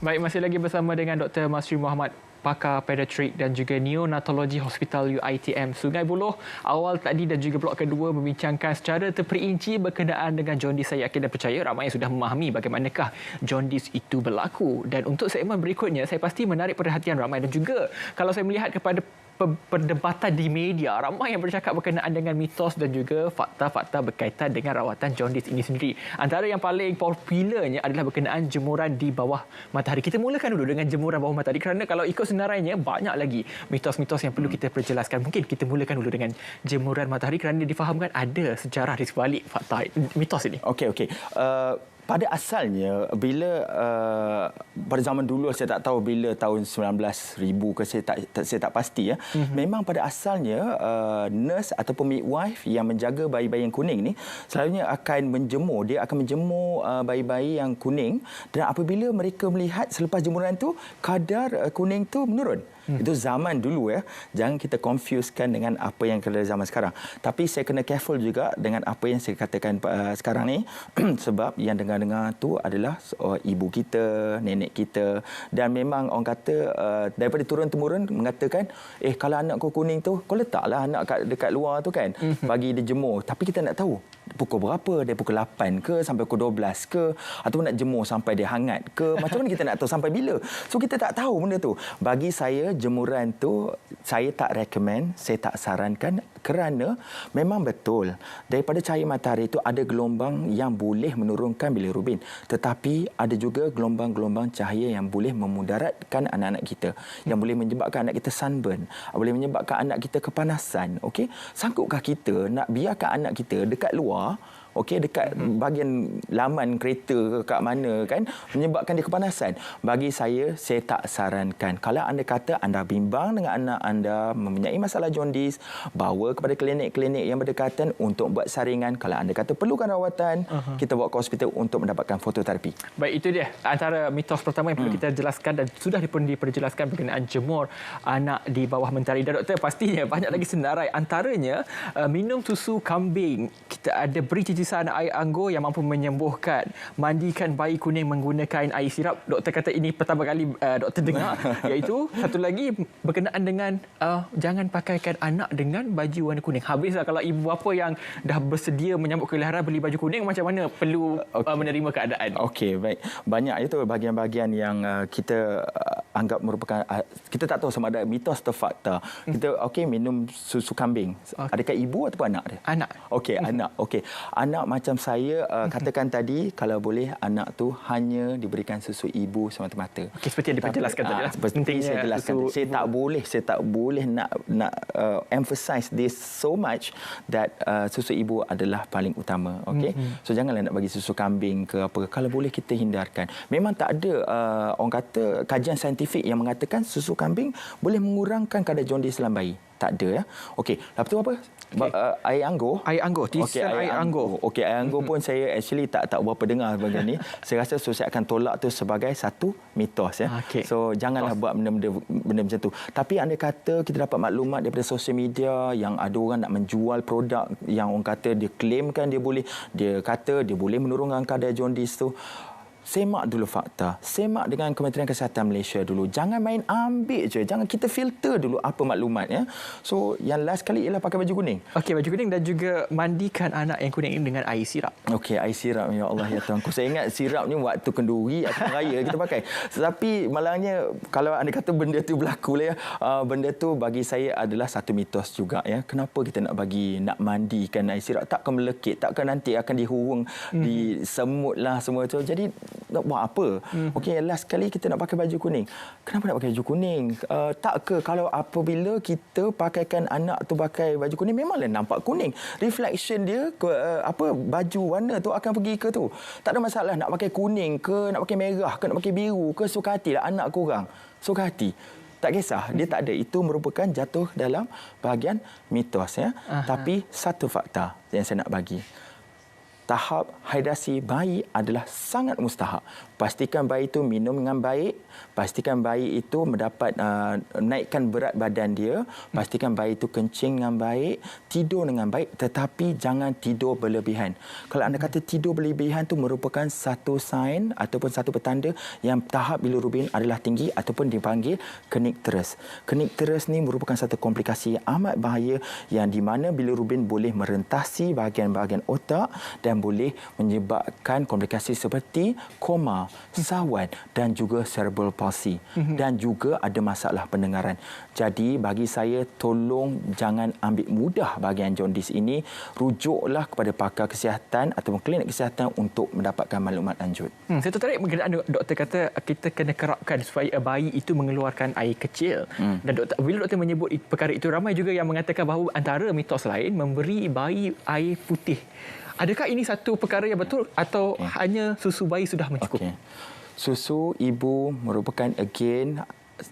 Baik, masih lagi bersama dengan Dr. Masri Muhammad pakar pediatrik dan juga neonatologi Hospital UiTM Sungai Buloh. Awal tadi dan juga blok kedua membincangkan secara terperinci berkenaan dengan jaundice. Saya yakin dan percaya ramai yang sudah memahami bagaimanakah jaundice itu berlaku. Dan untuk segmen berikutnya, saya pasti menarik perhatian ramai dan juga kalau saya melihat kepada perdebatan di media, ramai yang bercakap berkenaan dengan mitos dan juga fakta-fakta berkaitan dengan rawatan jaundice ini sendiri. Antara yang paling popularnya adalah berkenaan jemuran di bawah matahari. Kita mulakan dulu dengan jemuran bawah matahari kerana kalau ikut senarainya banyak lagi mitos-mitos yang perlu kita perjelaskan. Mungkin kita mulakan dulu dengan jemuran matahari kerana difahamkan ada sejarah di sebalik fakta mitos ini. Okey. Pada asalnya bila pada zaman dulu saya tak tahu bila tahun 19,000 ke saya tak pasti ya. Memang pada asalnya nurse ataupun midwife yang menjaga bayi-bayi yang kuning ni selalunya akan menjemur bayi-bayi yang kuning, dan apabila mereka melihat selepas jemuran tu kadar kuning tu menurun. Itu zaman dulu ya. Jangan kita confusekan dengan apa yang ada zaman sekarang. Tapi saya kena careful juga dengan apa yang saya katakan sekarang ni sebab yang dengar-dengar tu adalah ibu kita, nenek kita, dan memang orang kata daripada turun-temurun mengatakan kalau anak kau kuning tu kau letaklah anak dekat luar tu kan, bagi dia jemur. Tapi kita nak tahu pukul berapa, dia pukul 8 ke sampai pukul 12 ke, ataupun nak jemur sampai dia hangat ke, macam mana kita nak tahu sampai bila? So kita tak tahu benda tu. Bagi saya jemuran tu saya tak recommend, saya tak sarankan kerana memang betul daripada cahaya matahari itu ada gelombang yang boleh menurunkan bilirubin, tetapi ada juga gelombang-gelombang cahaya yang boleh memudaratkan anak-anak kita, yang boleh menyebabkan anak kita sunburn, boleh menyebabkan anak kita kepanasan. Okey, sanggupkah kita nak biarkan anak kita dekat luar, dekat bahagian laman kereta ke kat mana kan, menyebabkan dia kepanasan? Bagi saya tak sarankan. Kalau anda kata anda bimbang dengan anak anda mempunyai masalah jaundice, bawa kepada klinik-klinik yang berdekatan untuk buat saringan. Kalau anda kata perlukan rawatan, kita bawa ke hospital untuk mendapatkan fototerapi. Baik, itu dia antara mitos pertama yang perlu kita jelaskan dan sudah pun diperjelaskan berkenaan jemur anak di bawah mentari. Dan doktor, pastinya banyak lagi senarai. Antaranya minum susu kambing. Kita ada beri cicisan air anggur yang mampu menyembuhkan. Mandikan bayi kuning menggunakan air sirap. Doktor kata ini pertama kali doktor dengar. Iaitu satu lagi berkenaan dengan jangan pakaikan anak dengan baju warna kuning. Habislah kalau ibu bapa yang dah bersedia menyambut kelahiran beli baju kuning, macam mana perlu menerima keadaan? Okey, baik. Banyak itu bahagian-bahagian yang kita anggap merupakan, kita tak tahu sama ada mitos atau fakta. Kita minum susu kambing. Adakah ibu ataupun anak dia? Anak. Okey, anak. Okey. Anak macam saya katakan tadi, kalau boleh anak tu hanya diberikan susu ibu semata-mata. Okey, seperti yang diperjelaskan tadi. Seperti saya jelaskan. Saya tak boleh nak emphasize this so much that susu ibu adalah paling utama. Okey. So janganlah nak bagi susu kambing ke apa. Kalau boleh kita hindarkan. Memang tak ada orang kata kajian saintifik yang mengatakan susu kambing boleh mengurangkan kadar jaundice dalam bayi. Tak ada ya. Okey, lepas tu apa? Air anggur. Air anggur, air anggur. Okey, air anggur pun saya actually tak berapa dengar bahagian ni. Saya rasa saya akan tolak tu sebagai satu mitos ya. So janganlah buat benda macam tu. Tapi anda kata kita dapat maklumat daripada sosial media yang ada orang nak menjual produk yang orang kata dia claimkan dia kata dia boleh menurunkan kadar jaundice tu. Semak dulu fakta. Semak dengan Kementerian Kesihatan Malaysia dulu. Jangan main ambil je. Jangan, kita filter dulu apa maklumatnya. So, yang last kali ialah pakai baju kuning. Okey, baju kuning dan juga mandikan anak yang kuning ini dengan air sirap. Okey, air sirap. Ya Allah, ya Tuhanku. Saya ingat sirap ni waktu kenduri atau raya kita pakai. Tetapi malangnya, kalau anda kata benda tu berlaku lah ya. Benda tu bagi saya adalah satu mitos juga ya. Kenapa kita nak mandikan air sirap? Takkan melekit. Takkan nanti akan dihurung di semut lah semua tu. Jadi, nak buat apa? Okey, last kali kita nak pakai baju kuning. Kenapa nak pakai baju kuning? Tak ke kalau apabila kita pakaikan anak tu pakai baju kuning, memanglah nampak kuning. Reflection dia baju warna tu akan pergi ke tu. Tak ada masalah nak pakai kuning ke, nak pakai merah ke, nak pakai biru ke, suka hatilah anak korang. Suka hati. Tak kisah, dia tak ada. Itu merupakan jatuh dalam bahagian mitos ya. Tapi satu fakta yang saya nak bagi. tahap hidrasi bayi adalah sangat mustahak. Pastikan bayi itu minum dengan baik, pastikan bayi itu mendapat naikkan berat badan dia, pastikan bayi itu kencing dengan baik, tidur dengan baik, tetapi jangan tidur berlebihan. Kalau anda kata tidur berlebihan itu merupakan satu sign ataupun satu petanda yang tahap bilirubin adalah tinggi ataupun dipanggil kenikterus. Kenikterus ni merupakan satu komplikasi yang amat bahaya yang di mana bilirubin boleh merentasi bahagian-bahagian otak dan boleh menyebabkan komplikasi seperti koma, sawan dan juga cerebral palsy dan juga ada masalah pendengaran. Jadi bagi saya tolong jangan ambil mudah bahagian jaundice ini, rujuklah kepada pakar kesihatan ataupun klinik kesihatan untuk mendapatkan maklumat lanjut. Saya tertarik berkenaan doktor kata kita kena kerapkan supaya bayi itu mengeluarkan air kecil. Dan bila doktor menyebut perkara itu, ramai juga yang mengatakan bahawa antara mitos lain memberi bayi air putih. Adakah ini satu perkara yang betul atau hanya susu bayi sudah mencukup? Susu ibu merupakan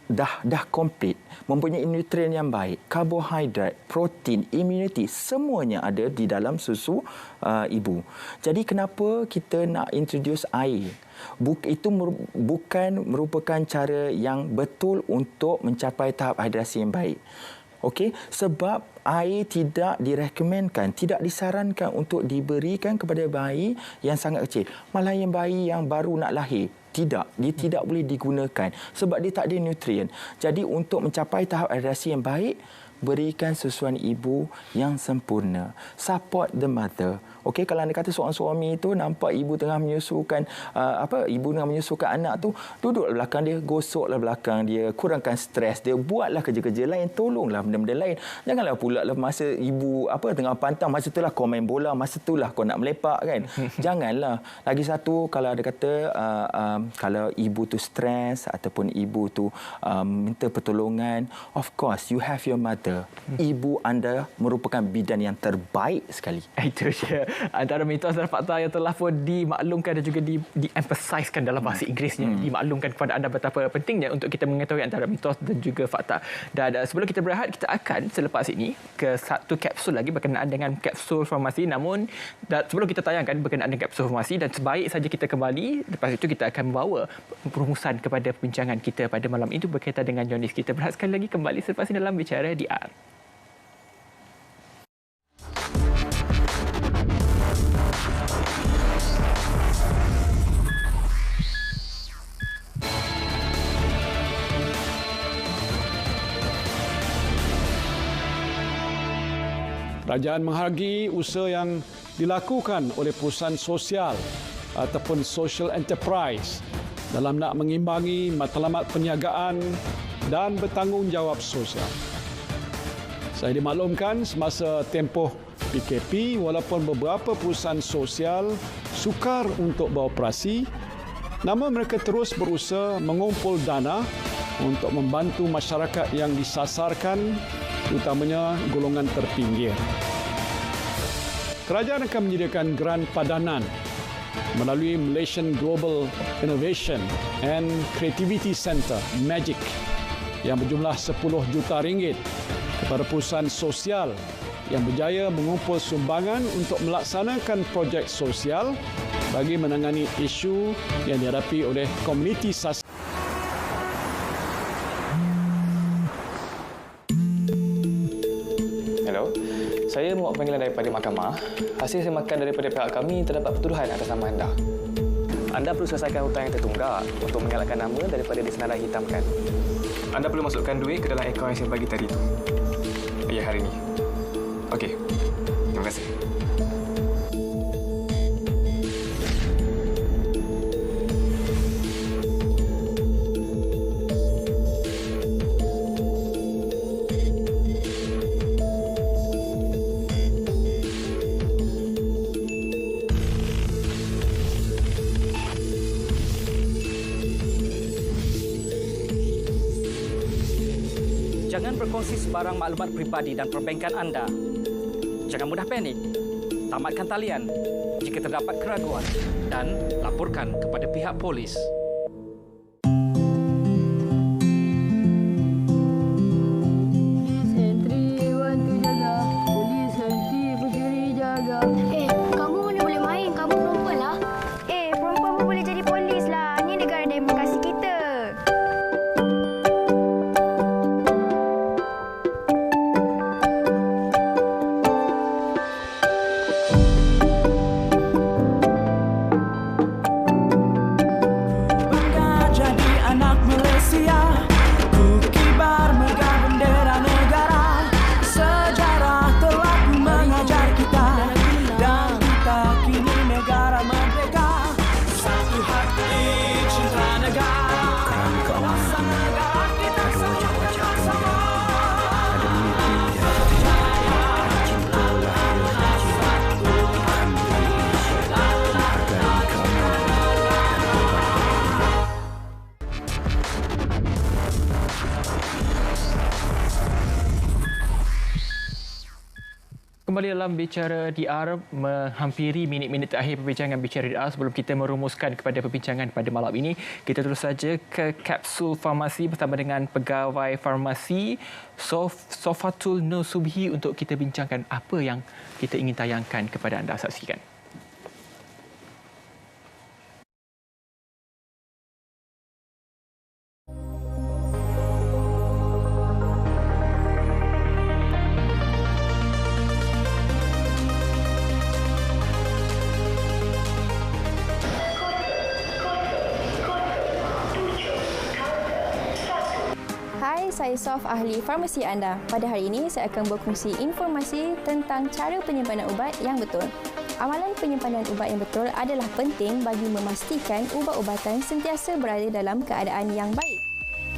dah komplit, mempunyai nutrien yang baik, karbohidrat, protein, immunity, semuanya ada di dalam susu ibu. Jadi kenapa kita nak introduce air? Itu bukan merupakan cara yang betul untuk mencapai tahap hidrasi yang baik. Okey, sebab air tidak direkomendkan, tidak disarankan untuk diberikan kepada bayi yang sangat kecil. Malah yang bayi yang baru nak lahir, dia tidak boleh digunakan sebab dia tak ada nutrien. Jadi untuk mencapai tahap hidrasi yang baik, berikan susuan ibu yang sempurna. Support the mother. Okey, kalau anda kata seorang suami itu nampak ibu tengah menyusukan ibu tengah menyusukan anak tu, duduklah belakang dia, gosoklah belakang dia, kurangkan stres dia, buatlah kerja-kerja lain, tolonglah benda-benda lain. Janganlah pula masa ibu tengah pantang, masa itulah kau main bola, masa itulah kau nak melepak kan. Janganlah. Lagi satu, kalau ada kata kalau ibu tu stres ataupun ibu tu minta pertolongan, of course you have your mother. Ibu anda merupakan bidan yang terbaik sekali. Itu dia antara mitos dan fakta yang telah pun dimaklumkan dan juga di-emphasizekan dalam bahasa Inggerisnya. Dimaklumkan kepada anda betapa pentingnya untuk kita mengetahui antara mitos dan juga fakta. Dan sebelum kita berehat, kita akan selepas ini ke satu kapsul lagi berkenaan dengan kapsul farmasi. Namun sebelum kita tayangkan berkenaan dengan kapsul farmasi, dan sebaik saja kita kembali, lepas itu kita akan membawa perumusan kepada perbincangan kita pada malam itu berkaitan dengan jaundice. Kita berehat sekali lagi, kembali selepas ini dalam Bicara DR. Kerajaan menghargai usaha yang dilakukan oleh perusahaan sosial ataupun social enterprise dalam nak mengimbangi matlamat perniagaan dan bertanggungjawab sosial. Saya dimaklumkan semasa tempoh PKP, walaupun beberapa perusahaan sosial sukar untuk beroperasi, namun mereka terus berusaha mengumpul dana untuk membantu masyarakat yang disasarkan, terutamanya golongan terpinggir. Kerajaan akan menyediakan geran padanan melalui Malaysian Global Innovation and Creativity Centre (MAGIC) yang berjumlah 10 juta ringgit kepada perusahaan sosial yang berjaya mengumpul sumbangan untuk melaksanakan projek sosial bagi menangani isu yang dihadapi oleh komuniti sasaran. Saya membuat panggilan daripada mahkamah. Hasil semakan daripada pihak kami terdapat pertuduhan atas nama anda. Anda perlu selesaikan hutang yang tertunggak untuk mengelakkan nama daripada disenarai hitamkan. Anda perlu masukkan duit ke dalam akaun yang saya bagi tadi itu. Ya, hari ini. Okey. Terima kasih. Jangan berkongsi sebarang maklumat pribadi dan perbankan anda. Jangan mudah panik. Tamatkan talian jika terdapat keraguan dan laporkan kepada pihak polis. Sentri bantu jaga, polis henti pencuri jaga. Kamu mana boleh main? kembali dalam Bicara DR, menghampiri minit-minit terakhir perbincangan Bicara DR. Sebelum kita merumuskan kepada perbincangan pada malam ini, kita terus saja ke Kapsul Farmasi bersama dengan pegawai farmasi Sofatul Nur Subhi untuk kita bincangkan apa yang kita ingin tayangkan kepada anda. Saksikan. Saya Sof, ahli farmasi anda. Pada hari ini, saya akan berkongsi informasi tentang cara penyimpanan ubat yang betul. Amalan penyimpanan ubat yang betul adalah penting bagi memastikan ubat-ubatan sentiasa berada dalam keadaan yang baik.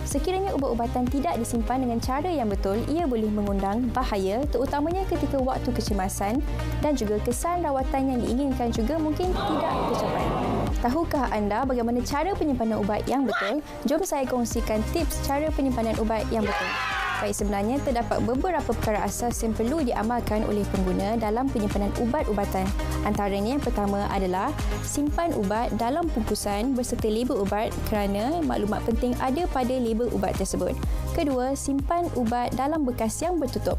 Sekiranya ubat-ubatan tidak disimpan dengan cara yang betul, ia boleh mengundang bahaya terutamanya ketika waktu kecemasan dan juga kesan rawatan yang diinginkan juga mungkin tidak tercapai. Tahukah anda bagaimana cara penyimpanan ubat yang betul? Jom saya kongsikan tips cara penyimpanan ubat yang betul. Baik, sebenarnya terdapat beberapa perkara asas yang perlu diamalkan oleh pengguna dalam penyimpanan ubat-ubatan. Antaranya yang pertama adalah simpan ubat dalam bungkusan berserta label ubat kerana maklumat penting ada pada label ubat tersebut. Kedua, simpan ubat dalam bekas yang bertutup.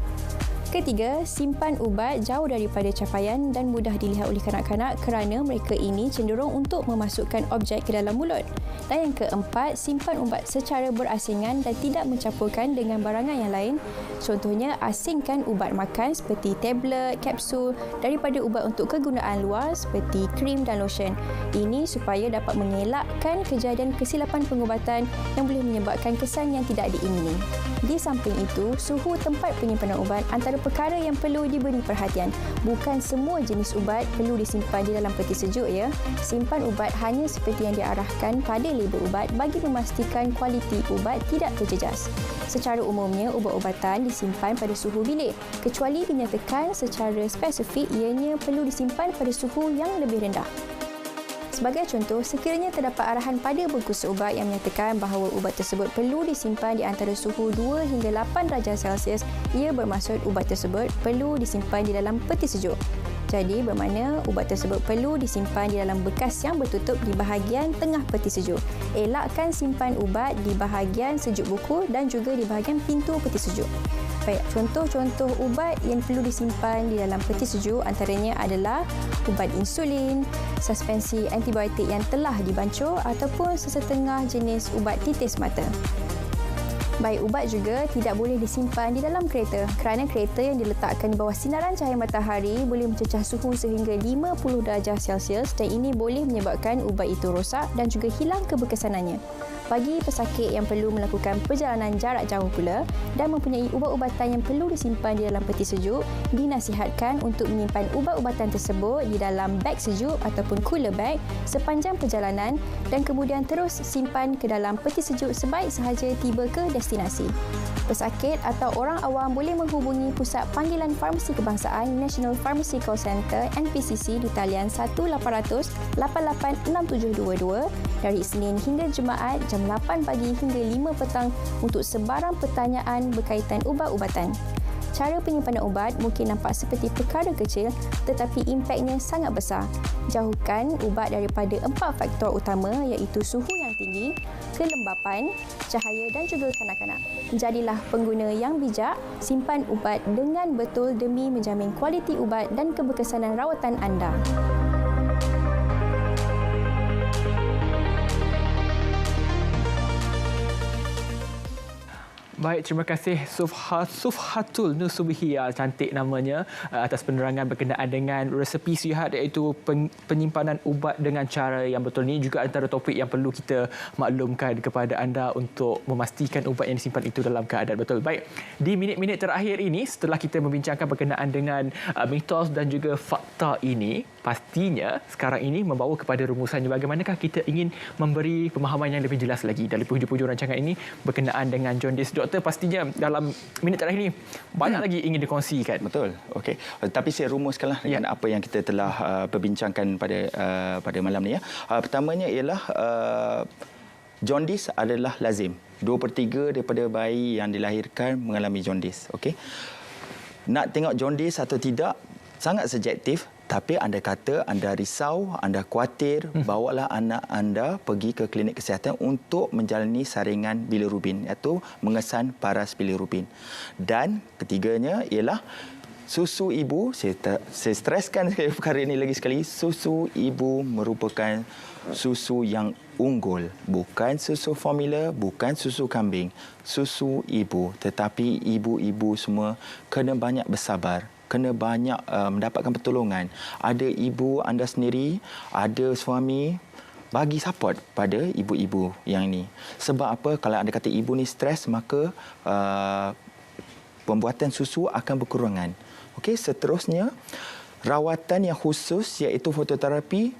Ketiga, simpan ubat jauh daripada capaian dan mudah dilihat oleh kanak-kanak kerana mereka ini cenderung untuk memasukkan objek ke dalam mulut. Dan yang keempat, simpan ubat secara berasingan dan tidak mencampurkan dengan barangan yang lain. Contohnya, asingkan ubat makan seperti tablet, kapsul daripada ubat untuk kegunaan luar seperti krim dan lotion. Ini supaya dapat mengelakkan kejadian kesilapan pengubatan yang boleh menyebabkan kesan yang tidak diingini. Di samping itu, suhu tempat penyimpanan ubat antara perkara yang perlu diberi perhatian. Bukan semua jenis ubat perlu disimpan di dalam peti sejuk ya. Simpan ubat hanya seperti yang diarahkan pada label ubat bagi memastikan kualiti ubat tidak terjejas. Secara umumnya, ubat-ubatan disimpan pada suhu bilik kecuali dinyatakan secara spesifik ianya perlu disimpan pada suhu yang lebih rendah. Sebagai contoh, sekiranya terdapat arahan pada bungkus ubat yang menyatakan bahawa ubat tersebut perlu disimpan di antara suhu 2 hingga 8 darjah Celsius, ia bermaksud ubat tersebut perlu disimpan di dalam peti sejuk. Jadi, bermakna ubat tersebut perlu disimpan di dalam bekas yang bertutup di bahagian tengah peti sejuk. Elakkan simpan ubat di bahagian sejuk buku dan juga di bahagian pintu peti sejuk. Baik, contoh-contoh ubat yang perlu disimpan di dalam peti sejuk antaranya adalah ubat insulin, suspensi antibiotik yang telah dibancur ataupun sesetengah jenis ubat titis mata. Baik, ubat juga tidak boleh disimpan di dalam kereta kerana kereta yang diletakkan di bawah sinaran cahaya matahari boleh mencecah suhu sehingga 50 darjah Celsius dan ini boleh menyebabkan ubat itu rosak dan juga hilang keberkesanannya. Bagi pesakit yang perlu melakukan perjalanan jarak jauh pula dan mempunyai ubat-ubatan yang perlu disimpan di dalam peti sejuk, dinasihatkan untuk menyimpan ubat-ubatan tersebut di dalam beg sejuk ataupun cooler bag sepanjang perjalanan dan kemudian terus simpan ke dalam peti sejuk sebaik sahaja tiba ke destinasi. Pesakit atau orang awam boleh menghubungi Pusat Panggilan Farmasi Kebangsaan National Pharmacy Call Center NPCC di talian 1-800-88-6722 dari Isnin hingga Jumaat jam 8 pagi hingga 5 petang untuk sebarang pertanyaan berkaitan ubat-ubatan. Cara penyimpanan ubat mungkin nampak seperti perkara kecil tetapi impaknya sangat besar. Jauhkan ubat daripada 4 faktor utama iaitu suhu yang tinggi, kelembapan, cahaya dan juga kanak-kanak. Jadilah pengguna yang bijak, simpan ubat dengan betul demi menjamin kualiti ubat dan keberkesanan rawatan anda. Baik, terima kasih Sufhatul Nur Subhi, cantik namanya, atas penerangan berkenaan dengan resepi sihat iaitu penyimpanan ubat dengan cara yang betul. Ini juga antara topik yang perlu kita maklumkan kepada anda untuk memastikan ubat yang disimpan itu dalam keadaan betul. Baik, di minit-minit terakhir ini setelah kita membincangkan berkenaan dengan mitos dan juga fakta ini, pastinya sekarang ini membawa kepada rumusannya bagaimanakah kita ingin memberi pemahaman yang lebih jelas lagi dari hujung-hujung rancangan ini berkenaan dengan jaundice. Doktor, pastinya dalam minit terakhir ini banyak lagi ingin dikongsikan. Betul. Okey. Tapi saya rumuskanlah dengan apa yang kita telah perbincangkan pada malam ni ya. Pertamanya ialah jaundice adalah lazim. 2/3 daripada bayi yang dilahirkan mengalami jaundice. Okey. nak tengok jaundice atau tidak sangat subjektif. Tapi anda kata anda risau, anda khawatir, bawalah anak anda pergi ke klinik kesihatan untuk menjalani saringan bilirubin, iaitu mengesan paras bilirubin. Dan ketiganya ialah susu ibu. Saya streskan perkara ini lagi sekali. Susu ibu merupakan susu yang unggul. Bukan susu formula, bukan susu kambing. Susu ibu. Tetapi ibu-ibu semua kena banyak bersabar. Kena banyak mendapatkan pertolongan. Ada ibu anda sendiri, ada suami, bagi support pada ibu-ibu yang ini. Sebab apa? Kalau anda kata ibu ni stres, maka pembuatan susu akan berkurangan. Okey, seterusnya rawatan yang khusus iaitu fototerapi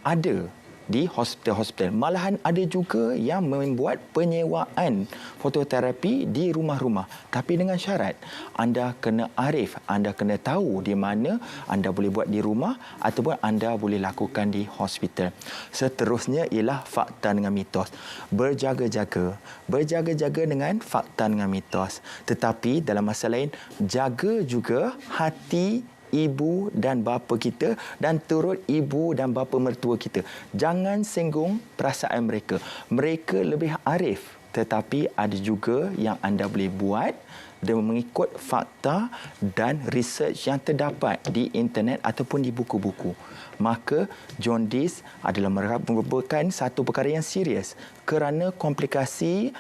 ada di hospital-hospital. Malahan ada juga yang membuat penyewaan fototerapi di rumah-rumah. Tapi dengan syarat, anda kena arif, anda kena tahu di mana anda boleh buat di rumah ataupun anda boleh lakukan di hospital. Seterusnya ialah fakta dengan mitos. Berjaga-jaga. Berjaga-jaga dengan fakta dengan mitos. Tetapi dalam masa lain, jaga juga hati ibu dan bapa kita dan turut ibu dan bapa mertua kita. Jangan singgung perasaan mereka. Mereka lebih arif, tetapi ada juga yang anda boleh buat dengan mengikut fakta dan research yang terdapat di internet ataupun di buku-buku. Maka jaundice adalah merupakan satu perkara yang serius kerana komplikasi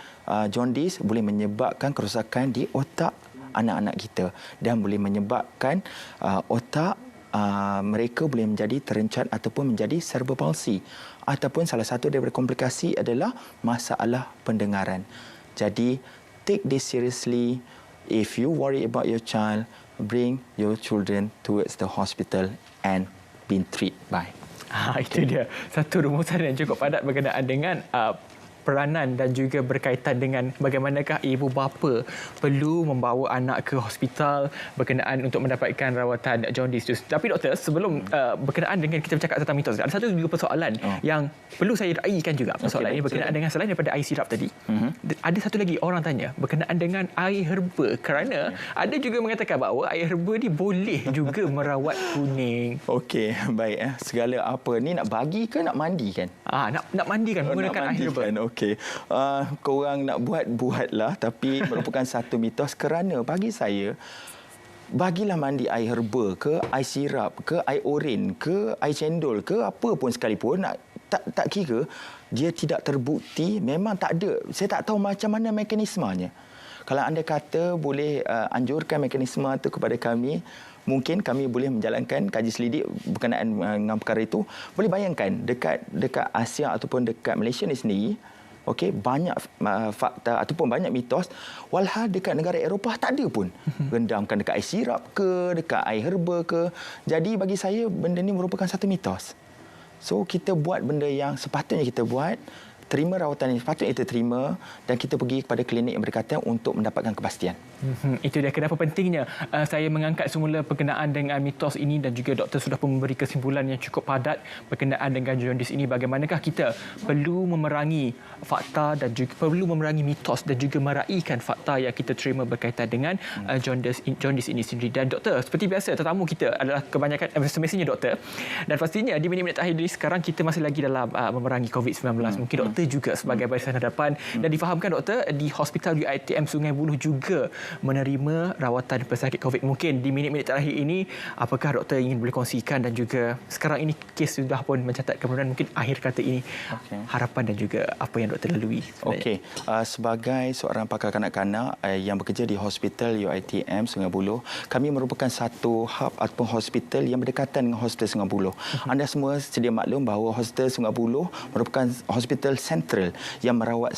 jaundice boleh menyebabkan kerosakan di otak anak-anak kita dan boleh menyebabkan otak mereka boleh menjadi terencat ataupun menjadi cerebral palsy, ataupun salah satu daripada komplikasi adalah masalah pendengaran. Jadi take this seriously. If you worry about your child, bring your children towards the hospital and be treated by. Itu dia satu rumusan yang cukup padat berkenaan dengan peranan dan juga berkaitan dengan bagaimanakah ibu bapa perlu membawa anak ke hospital berkenaan untuk mendapatkan rawatan jaundice. Tapi doktor, sebelum berkenaan dengan kita bercakap tentang mitos, ada satu juga persoalan yang perlu saya raikan juga. Persoalan ini berkenaan dengan selain daripada air sirap tadi. Ada satu lagi orang tanya berkenaan dengan air herba, kerana ada juga mengatakan bahawa air herba ni boleh juga merawat kuning. Okey, baik. Segala apa ni nak bagi ke nak mandikan? Nak mandikan menggunakan air herba. Okey. Korang nak buatlah, tapi merupakan satu mitos kerana bagi saya, bagilah mandi air herba ke, air sirap ke, air oren ke, air cendol ke, apa pun sekalipun, tak kira, dia tidak terbukti, memang tak ada. Saya tak tahu macam mana mekanismenya. Kalau anda kata boleh anjurkan mekanisme itu kepada kami, mungkin kami boleh menjalankan kaji selidik berkenaan dengan perkara itu. Boleh bayangkan dekat Asia ataupun dekat Malaysia ni sendiri, okey, banyak fakta ataupun banyak mitos, walhal dekat negara Eropah tak ada pun. Rendamkan dekat air sirap ke, dekat air herba ke. Jadi bagi saya benda ni merupakan satu mitos. So kita buat benda yang sepatutnya kita buat, terima rawatan yang sepatutnya kita terima, dan kita pergi kepada klinik yang berdekatan untuk mendapatkan kepastian. Itu dia kenapa pentingnya saya mengangkat semula berkenaan dengan mitos ini, dan juga doktor sudah pun memberi kesimpulan yang cukup padat berkenaan dengan jaundice ini. Bagaimanakah kita perlu memerangi fakta dan juga perlu memerangi mitos dan juga meraihkan fakta yang kita terima berkaitan dengan jaundice ini sendiri. Dan doktor, seperti biasa tetamu kita adalah kebanyakan semestinya doktor, dan pastinya di minit-minit akhir ini sekarang kita masih lagi dalam memerangi COVID-19. Mungkin doktor juga sebagai barisan hadapan, dan difahamkan doktor di Hospital UiTM Sungai Buloh juga menerima rawatan pesakit COVID. Mungkin di minit-minit terakhir ini, apakah doktor ingin boleh kongsikan, dan juga sekarang ini kes sudah pun mencatat kemudian mungkin akhir kata ini, harapan dan juga apa yang doktor lalui. Okey, sebagai seorang pakar kanak-kanak yang bekerja di Hospital UiTM Sungai Buloh, kami merupakan satu hub ataupun hospital yang berdekatan dengan Hospital Sungai Buloh. Anda semua sedia maklum bahawa Hospital Sungai Buloh merupakan hospital sentral yang merawat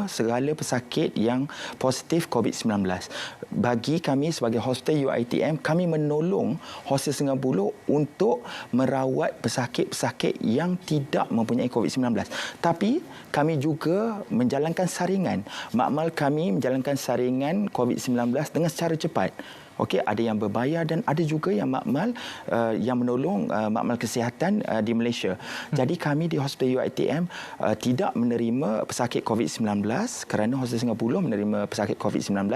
segala pesakit yang positif COVID-19. Bagi kami sebagai hospital UiTM, kami menolong Hospital Sungai Buloh untuk merawat pesakit-pesakit yang tidak mempunyai COVID-19. Tapi kami juga menjalankan saringan. Makmal kami menjalankan saringan COVID-19 dengan secara cepat. Okey, ada yang berbayar dan ada juga yang makmal yang menolong makmal kesihatan di Malaysia. Jadi kami di Hospital UiTM tidak menerima pesakit COVID-19 kerana Hospital Sungai Buloh menerima pesakit COVID-19,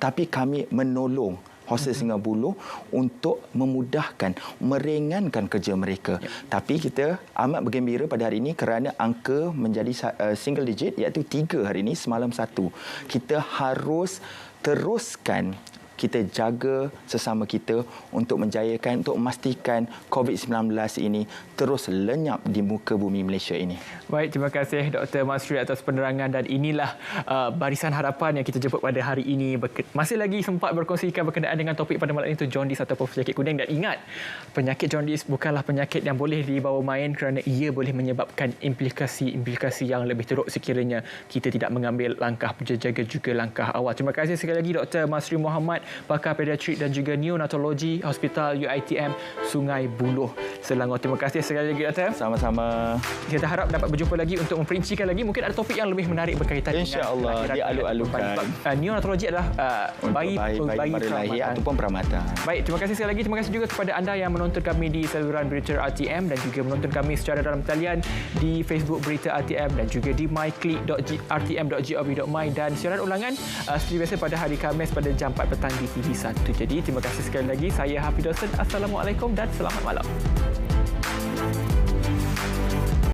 tapi kami menolong hostel Singgah Buloh untuk memudahkan, meringankan kerja mereka. Tapi kita amat bergembira pada hari ini kerana angka menjadi single digit, iaitu 3 hari ini, semalam 1. Kita harus teruskan kita jaga sesama kita untuk menjayakan, untuk memastikan COVID-19 ini terus lenyap di muka bumi Malaysia ini. Baik, terima kasih Dr. Masri atas penerangan, dan inilah barisan harapan yang kita jemput pada hari ini. Masih lagi sempat berkongsikan berkenaan dengan topik pada malam ini, itu jaundice ataupun penyakit kuning. Dan ingat, penyakit jaundice bukanlah penyakit yang boleh dibawa main kerana ia boleh menyebabkan implikasi yang lebih teruk sekiranya kita tidak mengambil langkah penjaga juga langkah awal. Terima kasih sekali lagi Dr. Masri Muhammad, pakar pediatrik dan juga neonatologi Hospital UiTM Sungai Buloh, Selangor. Terima kasih sekali lagi, Doktor. Sama-sama. Kita harap dapat berjumpa lagi untuk memperincikan lagi. Mungkin ada topik yang lebih menarik berkaitan InsyaAllah, dialu-alukan. Neonatologi adalah bayi baru lahir ataupun peramatan. Baik, terima kasih sekali lagi. Terima kasih juga kepada anda yang menonton kami di saluran Berita RTM dan juga menonton kami secara dalam talian di Facebook Berita RTM dan juga di myclick.rtm.gov.my, dan siaran ulangan seperti biasa pada hari Khamis pada jam 4 petang di TV1. Jadi terima kasih sekali lagi. Saya Hafidh Hussain. Assalamualaikum dan selamat malam.